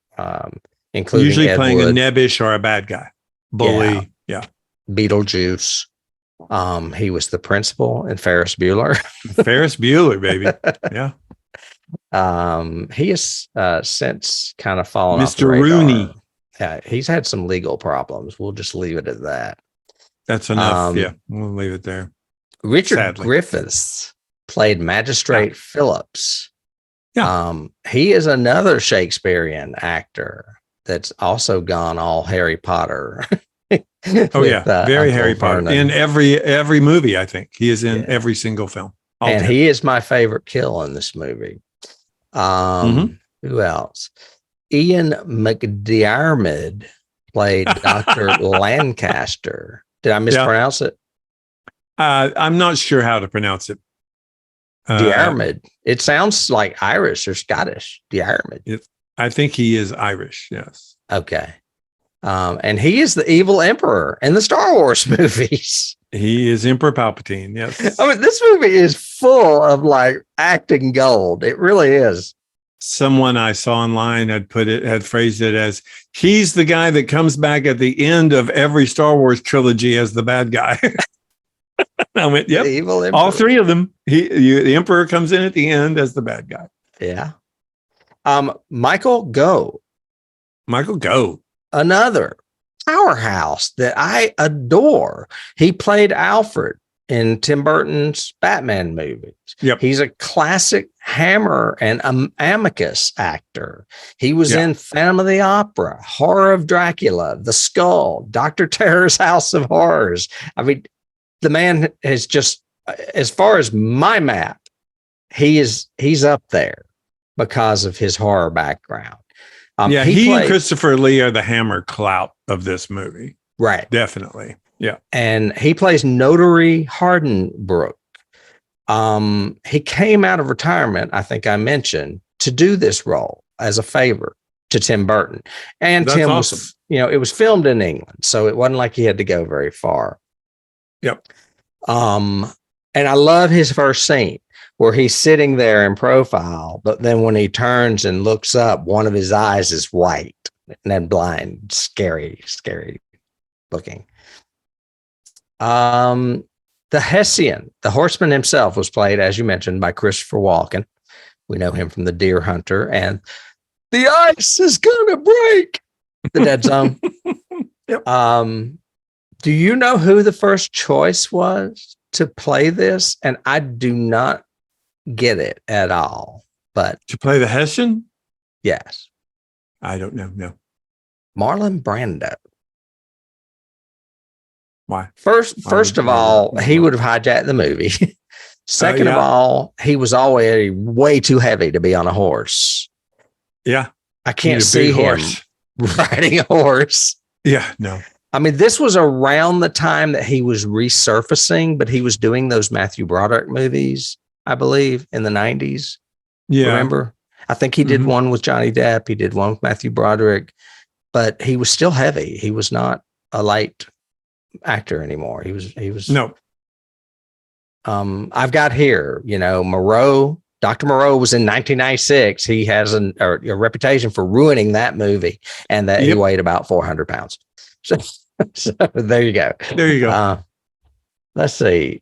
including usually Ed playing Wood, a nebbish or a bad guy, bully. Yeah. Beetlejuice. He was the principal in Ferris Bueller. Ferris Bueller, baby. Yeah. He has since kind of fallen off Mr. Rooney. Yeah, he's had some legal problems. We'll just leave it at that. That's enough. We'll leave it there. Richard Griffiths played Magistrate Phillips. Yeah. He is another Shakespearean actor that's also gone all Harry Potter. Very Harry Potter in every movie. I think he is in every single film, and he is my favorite kill in this movie. Who else? Ian McDiarmid played Dr. Lancaster. Did I mispronounce it? I'm not sure how to pronounce it. Diarmid. It sounds like Irish or Scottish. Diarmid. I think he is Irish. Yes. Okay. And he is the evil emperor in the Star Wars movies. He is Emperor Palpatine. Yes. I mean, this movie is full of like acting gold. It really is. Someone I saw online had phrased it as, he's the guy that comes back at the end of every Star Wars trilogy as the bad guy. I went, yep. The evil emperor. All 3 of them. The emperor comes in at the end as the bad guy. Yeah. Michael Gough. Another powerhouse that I adore. He played Alfred in Tim Burton's Batman movies. Yep. He's a classic Hammer and Amicus actor. He was in Phantom of the Opera, Horror of Dracula, The Skull, Dr. Terror's House of Horrors. I mean, the man has just, as far as my map, he's up there because of his horror background. He and Christopher Lee are the Hammer clout of this movie. Right. Definitely. Yeah. And he plays Notary Hardenbrook. He came out of retirement, I think I mentioned, to do this role as a favor to Tim Burton. And Tim was, it was filmed in England, so it wasn't like he had to go very far. Yep. And I love his first scene where he's sitting there in profile, but then when he turns and looks up, one of his eyes is white. and then blind, scary looking. The Hessian, the horseman himself, was played, as you mentioned, by Christopher Walken. We know him from The Deer Hunter and The Ice is Gonna Break, The Dead Zone. Yep. Do you know who the first choice was to play this? And I do not get it at all. But to play the Hessian? Yes. I don't know. No. Marlon Brando. Why? First of all, he would have hijacked the movie. Second of all, he was already way too heavy to be on a horse. Yeah. I can't see him riding a horse. Yeah, no. I mean, this was around the time that he was resurfacing, but he was doing those Matthew Broderick movies, I believe, in the 90s. Yeah. Remember? I think he did one with Johnny Depp. He did one with Matthew Broderick, but he was still heavy. He was not a light actor anymore. He was no. I've got here, Moreau. Dr. Moreau was in 1996. He has a reputation for ruining that movie, and that he weighed about 400 pounds. So there you go. There you go. Let's see.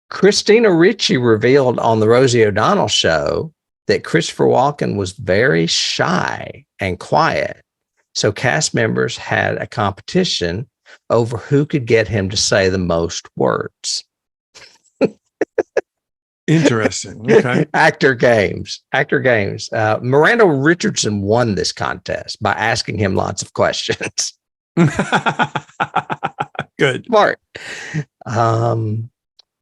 Christina Ricci revealed on the Rosie O'Donnell show that Christopher Walken was very shy and quiet. So cast members had a competition over who could get him to say the most words. Interesting. Okay. Actor games. Miranda Richardson won this contest by asking him lots of questions. Good. Smart.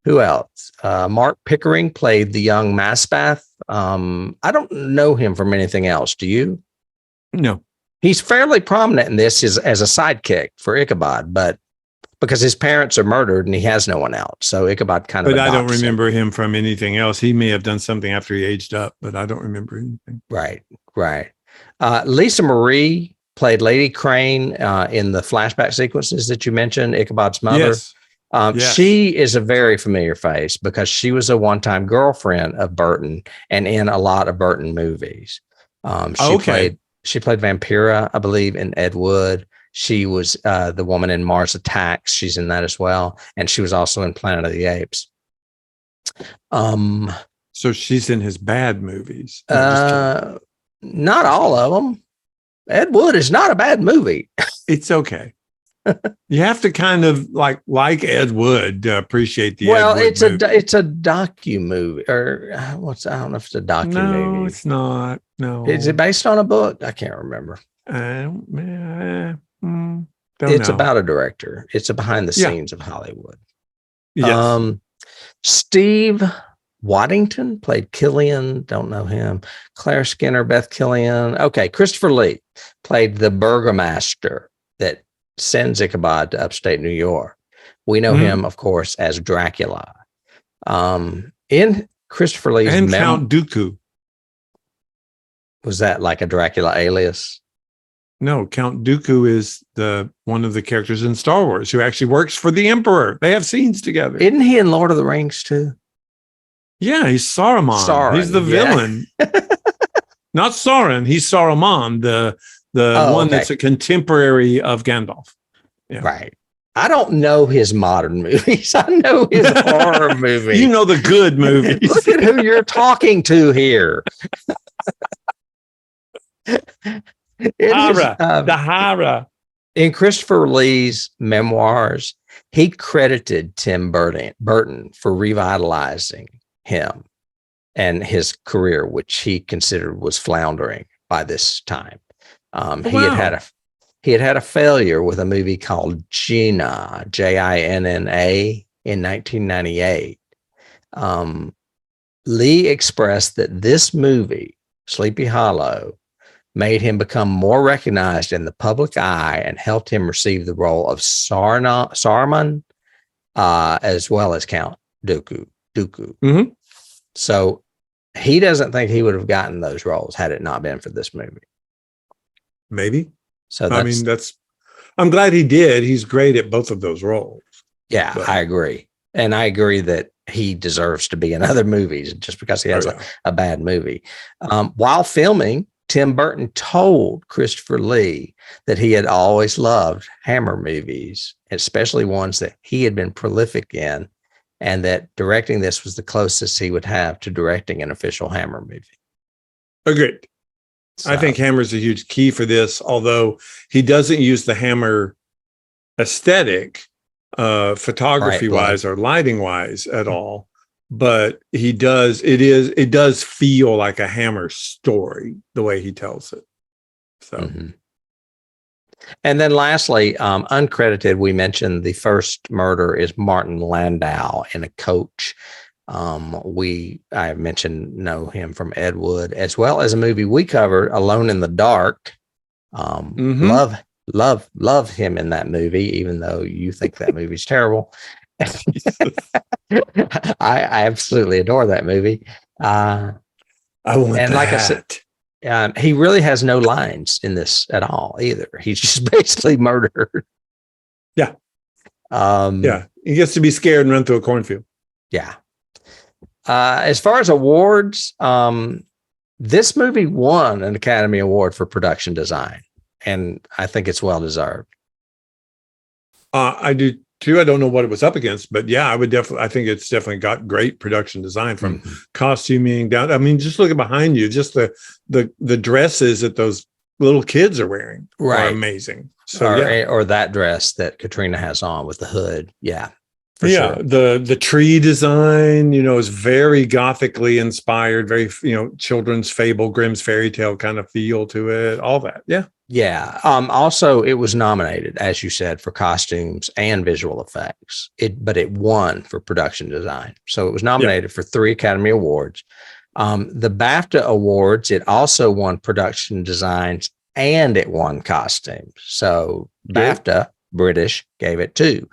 Who else? Mark Pickering played the young Maspath. I don't know him from anything else. Do you? No. He's fairly prominent in this as a sidekick for Ichabod, but because his parents are murdered and he has no one else. So Ichabod kind of. But I don't remember him from anything else. He may have done something after he aged up, but I don't remember anything. Right. Lisa Marie played Lady Crane in the flashback sequences that you mentioned, Ichabod's mother. Yes. Yes. She is a very familiar face because she was a one-time girlfriend of Burton and in a lot of Burton movies. She played Vampira, I believe, in Ed Wood. She was the woman in Mars Attacks. She's in that as well. And she was also in Planet of the Apes. So she's in his bad movies. Not all of them. Ed Wood is not a bad movie. It's okay. You have to kind of like Ed Wood to appreciate the. Well, Ed Wood movie. It's a docu movie, or I don't know if it's a docu movie. No, it's not. No, is it based on a book? I can't remember. It's about a director. It's a behind the scenes of Hollywood. Yes. Steve Waddington played Killian. Don't know him. Claire Skinner, Beth Killian. Okay, Christopher Lee played the burgomaster that sends Ichabod to upstate New York. We know him, of course, as Dracula. In Christopher Lee's and Count Dooku. Was that like a Dracula alias? No, Count Dooku is one of the characters in Star Wars who actually works for the Emperor. They have scenes together. Isn't he in Lord of the Rings too? Yeah, he's Saruman. He's the villain. Not Sauron. He's Saruman, the one that's a contemporary of Gandalf. Yeah. Right. I don't know his modern movies. I know his horror movies. You know the good movies. Look at who you're talking to here. In Christopher Lee's memoirs, he credited Tim Burton for revitalizing him and his career, which he considered was floundering by this time. He had a failure with a movie called Gina, Jinna, in 1998. Lee expressed that this movie, Sleepy Hollow, made him become more recognized in the public eye and helped him receive the role of Saruman, as well as Count Dooku. Mm-hmm. So he doesn't think he would have gotten those roles had it not been for this movie. Maybe. So I'm glad he did. He's great at both of those roles. Yeah, but I agree. And I agree that he deserves to be in other movies just because he has a bad movie. While filming Tim Burton told Christopher Lee that he had always loved Hammer movies, especially ones that he had been prolific in, and that directing this was the closest he would have to directing an official Hammer movie. Agreed. So, I think Hammer's a huge key for this, although he doesn't use the Hammer aesthetic photography wise or lighting wise at all. But he does, it does feel like a Hammer story, the way he tells it. So, And then lastly, uncredited, we mentioned the first murder is Martin Landau in a coach. I know him from Ed Wood, as well as a movie we covered, Alone in the Dark. Love him in that movie, even though you think that movie's terrible. I absolutely adore that movie. I want and that. Like I said, he really has no lines in this at all either. He's just basically murdered. Yeah. He gets to be scared and run through a cornfield. Yeah. As far as awards, this movie won an Academy Award for production design, and I think it's well deserved. I do too. I don't know what it was up against, but yeah, I think it's definitely got great production design, from costuming down. I mean, just looking behind you, just the dresses that those little kids are wearing are amazing. So or that dress that Katrina has on with the hood. Yeah. Sure. The tree design, is very gothically inspired, very, children's fable, Grimm's fairy tale kind of feel to it, all that. Yeah. Yeah. Also, it was nominated, as you said, for costumes and visual effects. But it won for production design. So it was nominated for 3 Academy Awards. The BAFTA Awards, it also won production designs and it won costumes. So BAFTA, British, gave it 2.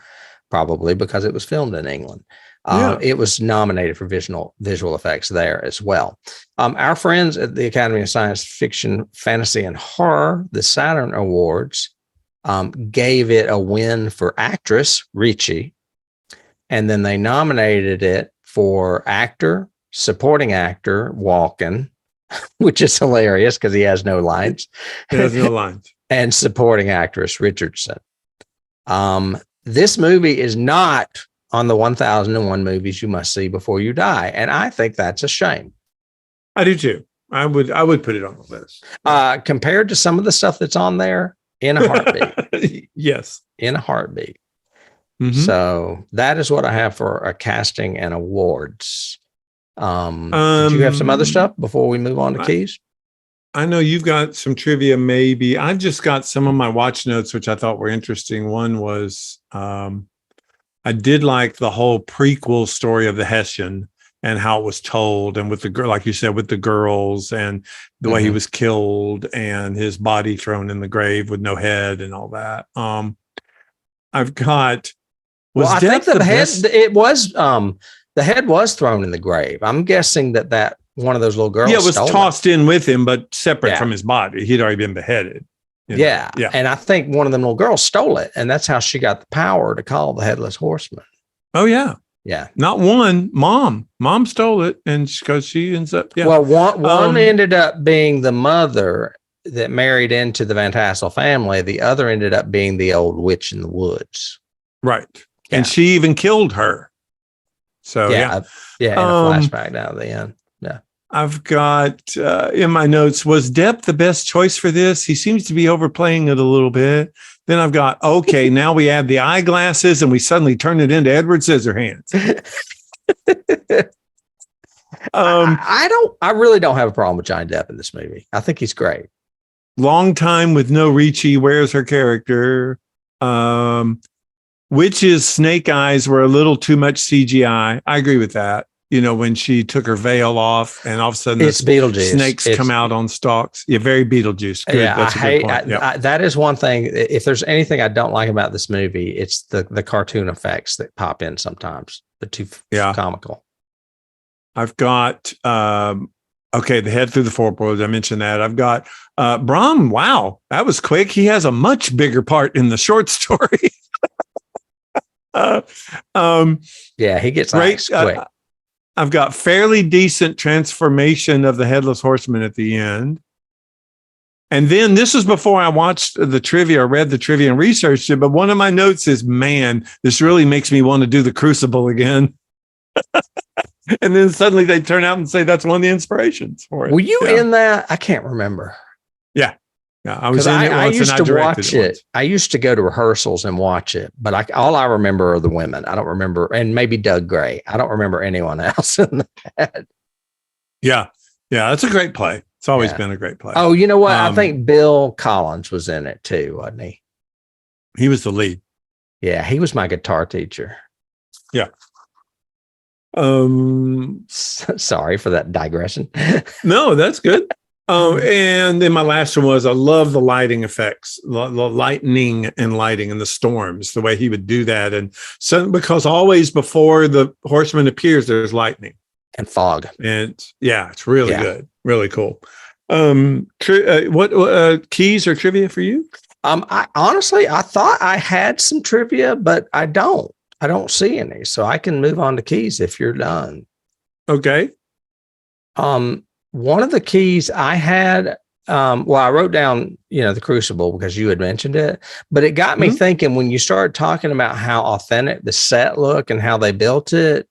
Probably because it was filmed in England. It was nominated for visual effects there as well. Our friends at the Academy of Science Fiction, Fantasy, and Horror, the Saturn Awards, gave it a win for actress, Ricci, and then they nominated it for actor, supporting actor, Walken, which is hilarious because he has no lines. He has no lines. And supporting actress, Richardson. This movie is not on the 1001 movies you must see before you die. And I think that's a shame. I do too. I would put it on the list. Compared to some of the stuff that's on there, in a heartbeat. Yes. In a heartbeat. So that is what I have for a casting and awards. Did you have some other stuff before we move on to keys? I know you've got some trivia, maybe. I've just got some of my watch notes, which I thought were interesting. One was I did like the whole prequel story of the Hessian and how it was told, and with the girl, like you said, with the girls and the way he was killed and his body thrown in the grave with no head and all that. I've got. I think the head. It was the head was thrown in the grave. I'm guessing that one of those little girls. Yeah, it was tossed in with him, but separate from his body. He'd already been beheaded. Yeah. And I think one of them little girls stole it. And that's how she got the power to call the headless horseman. Oh, yeah. Yeah. Not one. Mom stole it. And because she ends up. Yeah. Well, one ended up being the mother that married into the Van Tassel family. The other ended up being the old witch in the woods. Right. Yeah. And she even killed her. So, in a flashback down at the end. Yeah. I've got in my notes, was Depp the best choice for this? He seems to be overplaying it a little bit. Then I've got, okay, now we add the eyeglasses and we suddenly turn it into Edward Scissorhands. I really don't have a problem with Johnny Depp in this movie. I think he's great. Long time with no Ricci. Where's her character? Witch's snake eyes were a little too much CGI. I agree with that. When she took her veil off and all of a sudden it's Beetlejuice. Snakes come out on stalks. Yeah, very Beetlejuice. Good. Yeah, that's a good point. That is one thing. If there's anything I don't like about this movie, it's the cartoon effects that pop in sometimes. They're too comical. I've got, the head through the floorboards. I mentioned that. I've got Brom. Wow, that was quick. He has a much bigger part in the short story. He gets axed quick. I've got fairly decent transformation of the headless horseman at the end. And then this was before I watched the trivia or read the trivia and researched it. But one of my notes is, man, this really makes me want to do the Crucible again. And then suddenly they turn out and say that's one of the inspirations for it. Were you in that? I can't remember. Yeah. Yeah, I was in it once. I used and to directed watch it. I used to go to rehearsals and watch it, but all I remember are the women. I don't remember, and maybe Doug Gray. I don't remember anyone else in that. Yeah. Yeah. That's a great play. It's always been a great play. Oh, you know what? I think Bill Collins was in it too, wasn't he? He was the lead. Yeah, he was my guitar teacher. Yeah. Sorry for that digression. No, that's good. And then my last one was, I love the lighting effects, the lightning and lighting and the storms, the way he would do that. And so, because always before the horseman appears, there's lightning and fog. And it's really good. Really cool. What keys or trivia for you? I honestly thought I had some trivia, but I don't see any. So I can move on to keys if you're done. Okay. One of the keys I had, I wrote down, the Crucible because you had mentioned it, but it got me thinking when you started talking about how authentic the set looked and how they built it.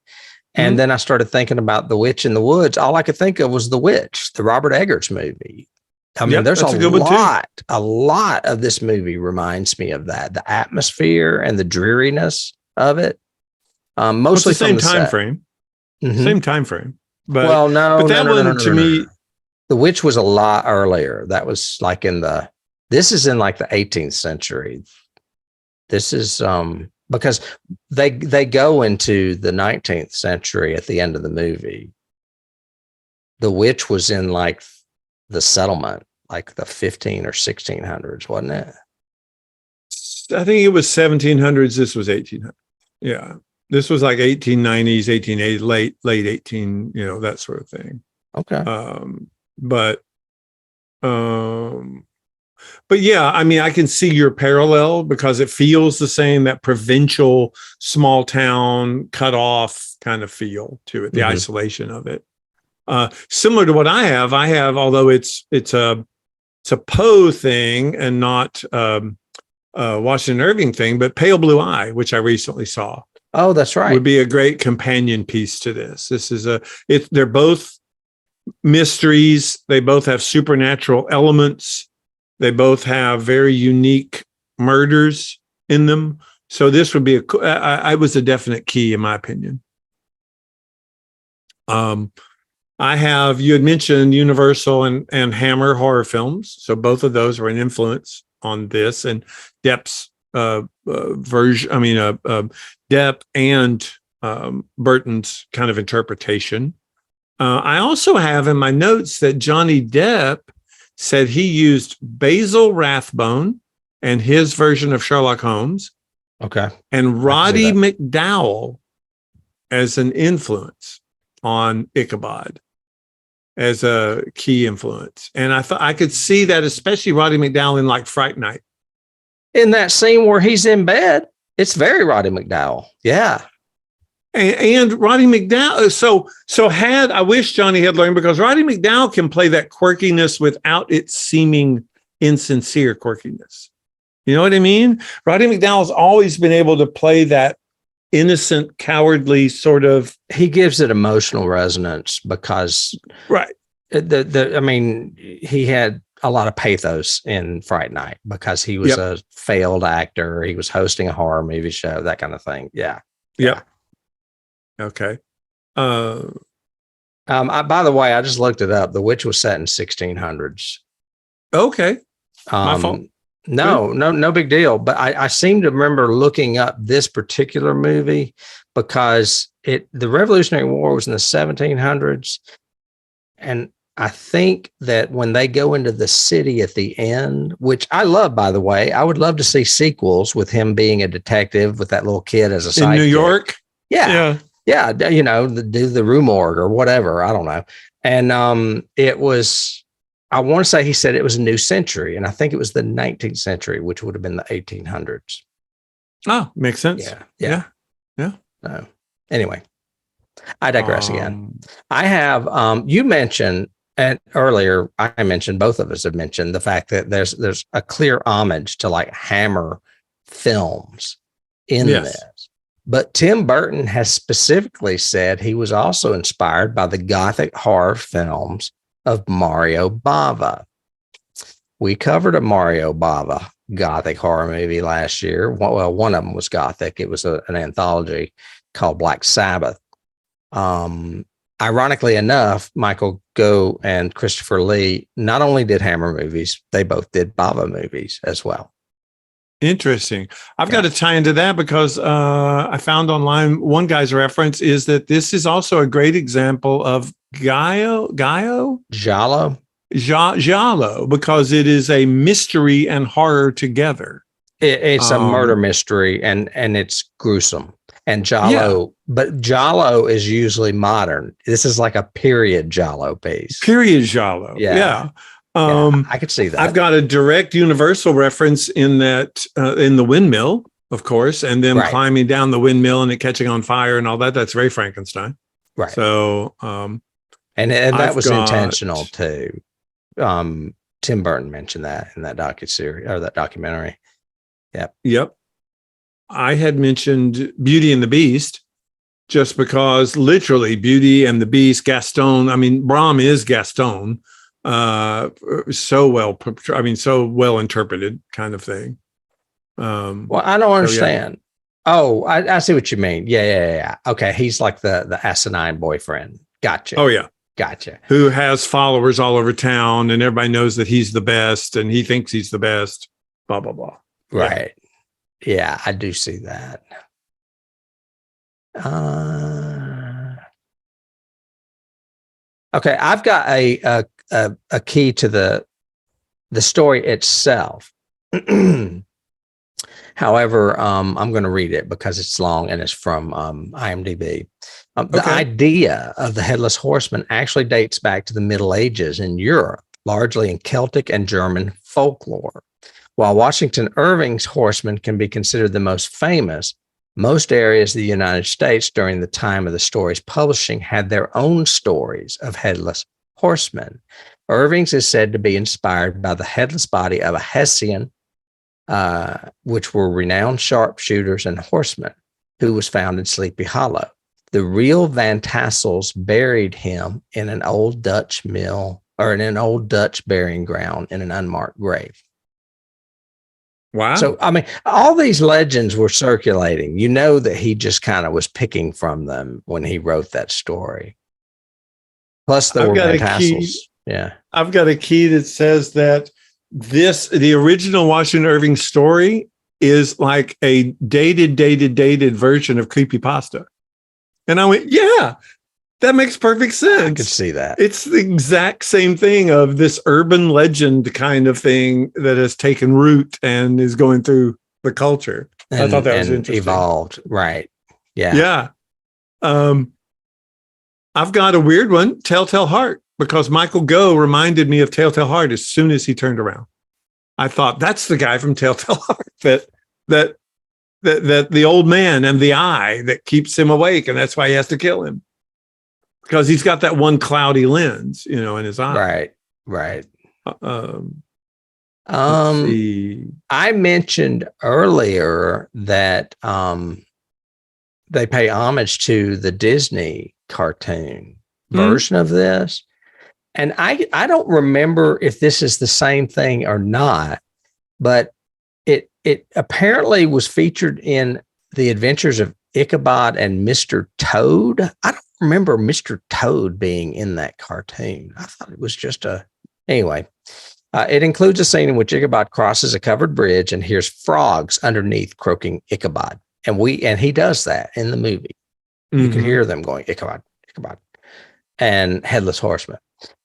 And then I started thinking about The Witch in the Woods. All I could think of was The Witch, the Robert Eggers movie. I mean, there's a lot of this movie reminds me of that, the atmosphere and the dreariness of it. Mostly the same time frame. Same time frame. But to me, The Witch was a lot earlier. That was like this is in like the 18th century. This is because they go into the 19th century at the end of the movie. The Witch was in like the settlement, like the 15 or 1600s, wasn't it? I think it was 1700s. This was 1800. Yeah. This was like 1890s, 1880s, late 18, that sort of thing. Okay. But yeah, I mean, I can see your parallel because it feels the same, that provincial, small town, cut off kind of feel to it, the isolation of it. Similar to what I have, although it's a Poe thing and not Washington Irving thing, but Pale Blue Eye, which I recently saw. Oh, that's right. Would be a great companion piece to this. This is they're both mysteries. They both have supernatural elements. They both have very unique murders in them. So this would be I was a definite key in my opinion. You had mentioned Universal and Hammer horror films. So both of those were an influence on this, and Depp's version. I mean, Depp and Burton's kind of interpretation. I also have in my notes that Johnny Depp said he used Basil Rathbone and his version of Sherlock Holmes. Okay. And Roddy McDowall as an influence on Ichabod, as a key influence. And I thought I could see that, especially Roddy McDowall in like Fright Night. In that scene where he's in bed, it's very Roddy McDowall. Yeah. And Roddy McDowall. So I wish Johnny had learned, because Roddy McDowall can play that quirkiness without it seeming insincere quirkiness. You know what I mean? Roddy McDowall's always been able to play that innocent, cowardly sort of. He gives it emotional resonance because, right. He had a lot of pathos in Fright Night because he was a failed actor. He was hosting a horror movie show, that kind of thing. Yeah. Yeah. Okay. By the way, I just looked it up. The Witch was set in 1600s. Okay. My fault. No big deal. But I seem to remember looking up this particular movie because the Revolutionary War was in the 1700s. And I think that when they go into the city at the end, which I love, by the way, I would love to see sequels with him being a detective with that little kid as a sidekick. In New York? Yeah. Yeah. Do the Rue Morgue or whatever. I don't know. And it was, I want to say he said it was a new century. And I think it was the 19th century, which would have been the 1800s. Oh, makes sense. Yeah. So anyway, I digress again. I have, you mentioned And earlier, I mentioned, both of us have mentioned the fact that there's a clear homage to like Hammer films in this. But Tim Burton has specifically said he was also inspired by the gothic horror films of Mario Bava. We covered a Mario Bava gothic horror movie last year. Well, one of them was gothic. It was an anthology called Black Sabbath. Ironically enough, Michael Gough and Christopher Lee not only did Hammer movies, they both did Bava movies as well. Interesting. I've got to tie into that because I found online one guy's reference is that this is also a great example of giallo, because it is a mystery and horror together. It's a murder mystery and it's gruesome. And giallo, but giallo is usually modern. This is like a period giallo piece. Period giallo. Yeah. I could see that. I've got a direct universal reference in that in the windmill, of course, and them climbing down the windmill and it catching on fire and all that. That's very Frankenstein. Right. So, and that was intentional too. Tim Burton mentioned that in that docuseries or that documentary. Yep. I had mentioned Beauty and the Beast just because literally Beauty and the Beast, Gaston, I mean, Bram is Gaston, so well interpreted kind of thing. Well, I don't understand. Oh, I see what you mean. Yeah. Okay. He's like the asinine boyfriend. Gotcha. Oh, yeah. Gotcha. Who has followers all over town and everybody knows that he's the best and he thinks he's the best, blah, blah, blah. Right. Yeah, I do see that. Okay, I've got a key to the story itself. However, I'm going to read it because it's long and it's from IMDb. The idea of the headless horseman actually dates back to the Middle Ages in Europe, largely in Celtic and German folklore. While Washington Irving's horseman can be considered the most famous, most areas of the United States during the time of the story's publishing had their own stories of headless horsemen. Irving's is said to be inspired by the headless body of a Hessian, which were renowned sharpshooters and horsemen, who was found in Sleepy Hollow. The real Van Tassels buried him in an old Dutch mill or in an old Dutch burying ground in an unmarked grave. Wow. So, I mean, all these legends were circulating. You know that he just kind of was picking from them when he wrote that story. Plus, there were Van Tassels. Yeah. I've got a key that says that the original Washington Irving story is like a dated version of creepypasta. And I went, yeah, that makes perfect sense. I could see that. It's the exact same thing of this urban legend kind of thing that has taken root and is going through the culture. I thought that was interesting. Evolved. Right. Yeah. Yeah. I've got a weird one, Telltale Heart, because Michael Gough reminded me of Telltale Heart as soon as he turned around. I thought that's the guy from Telltale Heart that the old man and the eye that keeps him awake, and that's why he has to kill him. Because he's got that one cloudy lens, in his eye. Right. Let's see. I mentioned earlier that they pay homage to the Disney cartoon version of this. And I don't remember if this is the same thing or not, but it apparently was featured in The Adventures of Ichabod and Mr. Toad. I don't remember Mr. Toad being in that cartoon. I thought it was just anyway. It includes a scene in which Ichabod crosses a covered bridge and hears frogs underneath croaking Ichabod. And he does that in the movie. Mm-hmm. You can hear them going, Ichabod, Ichabod, and Headless Horseman.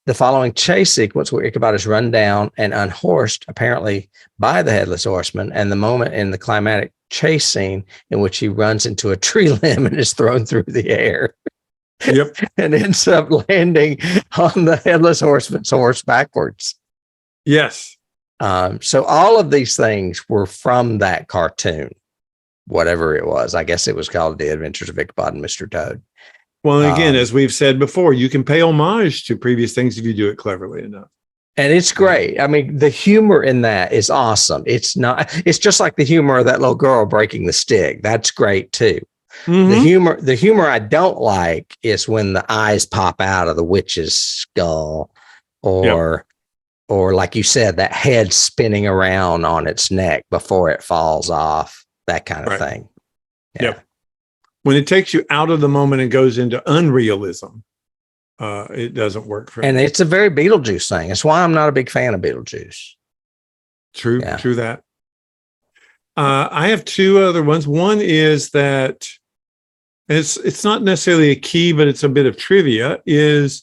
The following chase sequence where Ichabod is run down and unhorsed, apparently by the Headless Horseman, and the moment in the climatic chase scene in which he runs into a tree limb and is thrown through the air. Yep. And ends up landing on the Headless Horseman's horse backwards. Yes. So all of these things were from that cartoon, whatever it was. I guess it was called The Adventures of Ichabod and Mr. Toad. Well, again, as we've said before, you can pay homage to previous things if you do it cleverly enough. And it's great. I mean, the humor in that is awesome. It's just like the humor of that little girl breaking the stick. That's great too. Mm-hmm. The humor I don't like is when the eyes pop out of the witch's skull, or like you said, that head spinning around on its neck before it falls off, that kind of thing. Yeah. Yep. When it takes you out of the moment and goes into unrealism, it doesn't work for me. And it's a very Beetlejuice thing. That's why I'm not a big fan of Beetlejuice. True that. I have two other ones. One is that it's not necessarily a key, but it's a bit of trivia, is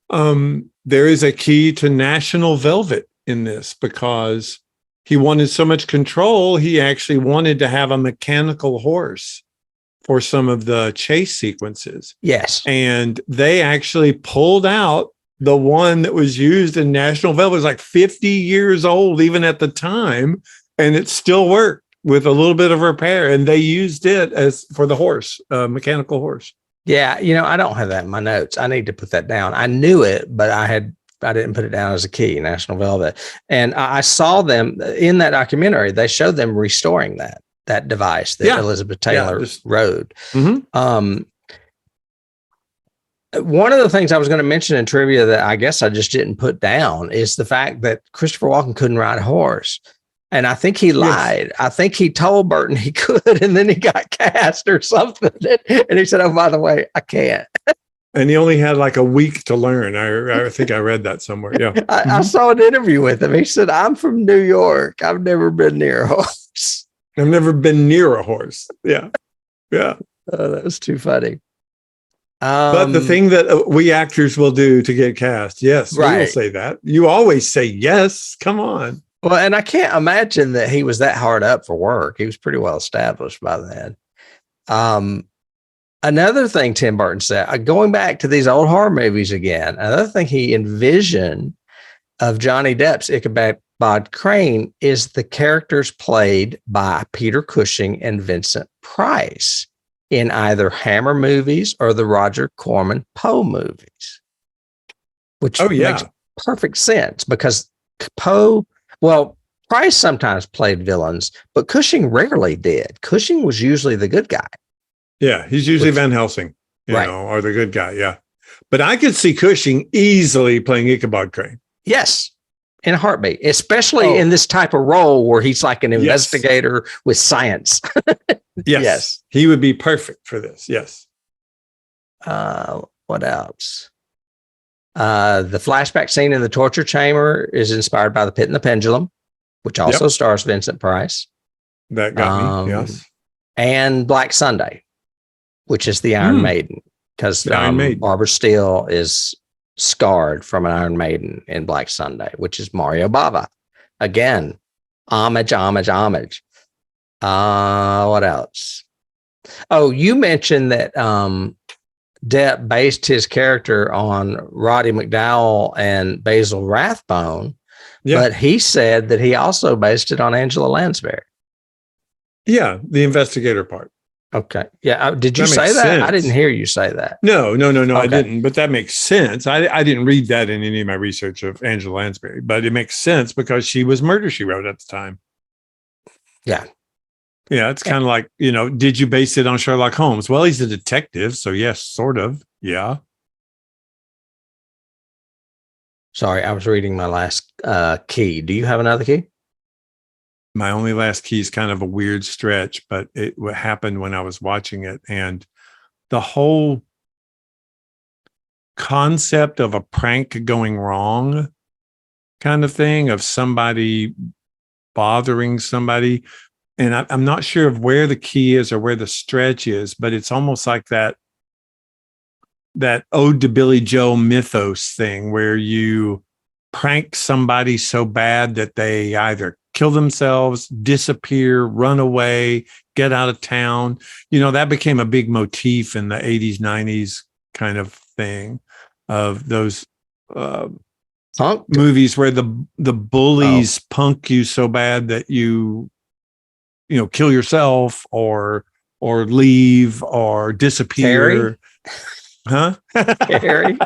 there is a key to National Velvet in this, because he wanted so much control. He actually wanted to have a mechanical horse for some of the chase sequences. Yes. And they actually pulled out the one that was used in National Velvet. It was like 50 years old, even at the time, and it still worked with a little bit of repair. And they used it as for the horse, mechanical horse. Yeah. I don't have that in my notes. I need to put that down. I knew it, but I didn't put it down as a key, National Velvet. And I saw them in that documentary. They showed them restoring that device that Elizabeth Taylor rode. Mm-hmm. One of the things I was going to mention in trivia that I guess I just didn't put down is the fact that Christopher Walken couldn't ride a horse. And I think he lied. Yes. I think he told Burton he could, and then he got cast or something. And he said, "Oh, by the way, I can't." And he only had like a week to learn. I think I read that somewhere. Yeah. I saw an interview with him. He said, "I'm from New York. I've never been near a horse. I've never been near a horse." Yeah. Yeah. Oh, that was too funny. But the thing that we actors will do to get cast. Yes. Right. We will say that. You always say yes. Come on. Well, and I can't imagine that he was that hard up for work. He was pretty well established by then. Another thing Tim Burton said, going back to these old horror movies again, another thing he envisioned of Johnny Depp's Ichabod Crane is the characters played by Peter Cushing and Vincent Price in either Hammer movies or the Roger Corman Poe movies, which makes perfect sense because Price sometimes played villains, but Cushing rarely did. Cushing was usually the good guy. Yeah, he's usually Van Helsing, or the good guy. Yeah, but I could see Cushing easily playing Ichabod Crane. Yes, in a heartbeat, especially in this type of role where he's like an investigator with science. Yes, he would be perfect for this. Yes. What else? The flashback scene in the torture chamber is inspired by The Pit and the Pendulum, which also stars Vincent Price. That got me. Yes. And Black Sunday, which is the Iron Maiden, because Barbara Steele is scarred from an Iron Maiden in Black Sunday, which is Mario Bava. Again, homage. What else? Oh, you mentioned that Depp based his character on Roddy McDowall and Basil Rathbone, but he said that he also based it on Angela Lansbury. Yeah, the investigator part. Okay. Yeah. Did you say that? Sense. I didn't hear you say that. No, okay. I didn't. But that makes sense. I didn't read that in any of my research of Angela Lansbury, but it makes sense because she was Murder, She Wrote at the time. Yeah. Yeah. It's kind of like, did you base it on Sherlock Holmes? Well, he's a detective. So yes, sort of. Yeah. Sorry, I was reading my last key. Do you have another key? My only last key is kind of a weird stretch, but it happened when I was watching it. And the whole concept of a prank going wrong kind of thing, of somebody bothering somebody. And I'm not sure of where the key is or where the stretch is, but it's almost like that Ode to Billy Joe mythos thing where you prank somebody so bad that they either kill themselves, disappear, run away, get out of town. That became a big motif in the 80s, 90s kind of thing of those movies where the bullies punk you so bad that you kill yourself or leave or disappear. Huh? Carrie.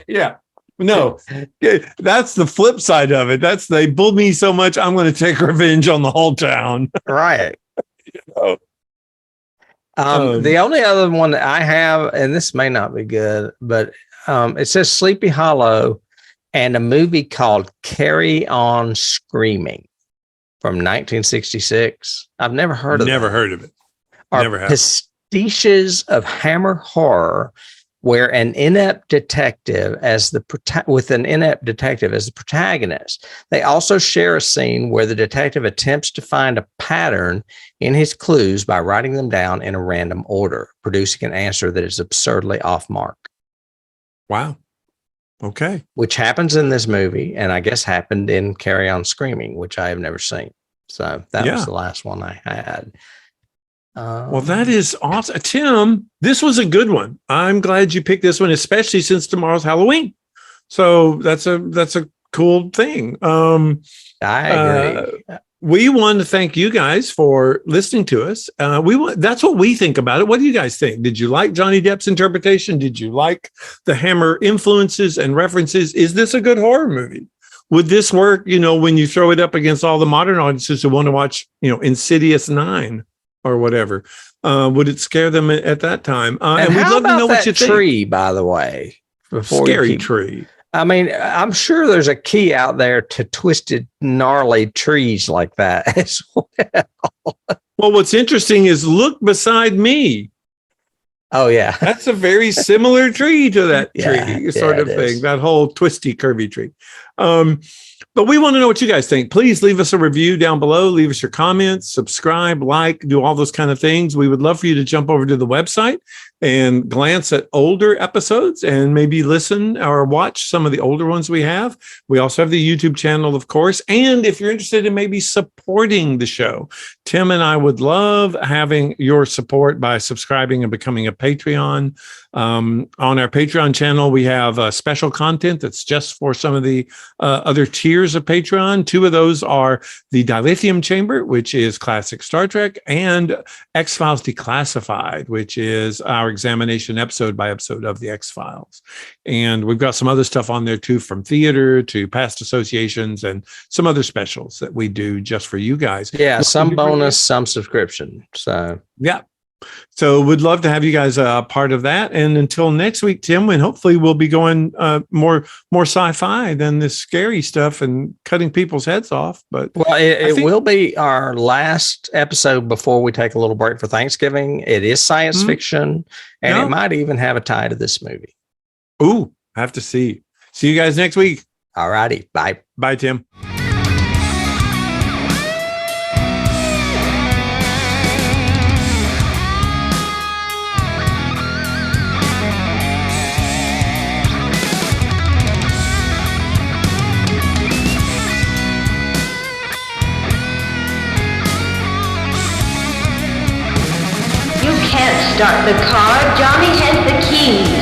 Yeah. No, that's the flip side of it. That's they bullied me so much, I'm going to take revenge on the whole town. Right. Oh. The only other one that I have, and this may not be good, but it says Sleepy Hollow and a movie called Carry On Screaming from 1966. I've never heard of Never heard of it. Are Never have. pastiches of Hammer horror where an inept detective as the protagonist. They also share a scene where the detective attempts to find a pattern in his clues by writing them down in a random order, producing an answer that is absurdly off mark. Wow. Okay. Which happens in this movie, and I guess happened in Carry On Screaming, which I have never seen. So that was the last one I had. Well, that is awesome. Tim, this was a good one. I'm glad you picked this one, especially since tomorrow's Halloween. So that's a cool thing. I agree. We want to thank you guys for listening to us. That's what we think about it. What do you guys think? Did you like Johnny Depp's interpretation? Did you like the Hammer influences and references? Is this a good horror movie? Would this work, when you throw it up against all the modern audiences who want to watch, Insidious 9 or whatever? Would it scare them at that time? And we'd love to know what you think. Tree, by the way. Scary tree. I mean, I'm sure there's a key out there to twisted, gnarly trees like that as well. Well, what's interesting is look beside me. Oh, yeah. That's a very similar tree to that tree sort of thing, is. that whole twisty, curvy tree. But we want to know what you guys think. Please leave us a review down below. Leave us your comments, subscribe, do all those kind of things. We would love for you to jump over to the website and glance at older episodes and maybe listen or watch some of the older ones we have. We also have the YouTube channel, of course. And if you're interested in maybe supporting the show, Tim and I would love having your support by subscribing and becoming a Patreon. On our Patreon channel, we have special content that's just for some of the other tiers of Patreon. 2 of those are the Dilithium Chamber, which is classic Star Trek, and X-Files Declassified, which is our examination episode by episode of the X-Files. And we've got some other stuff on there too, from theater to past associations and some other specials that we do just for you guys. Yeah, some bonus, some subscription. So yeah. So we'd love to have you guys part of that. And until next week, Tim, when hopefully we'll be going more sci-fi than this scary stuff and cutting people's heads off. But it will be our last episode before we take a little break for Thanksgiving. It is science fiction, and it might even have a tie to this movie. Ooh, I have to see. See you guys next week. All righty. Bye. Bye, Tim. You can't start the car. Johnny has the keys.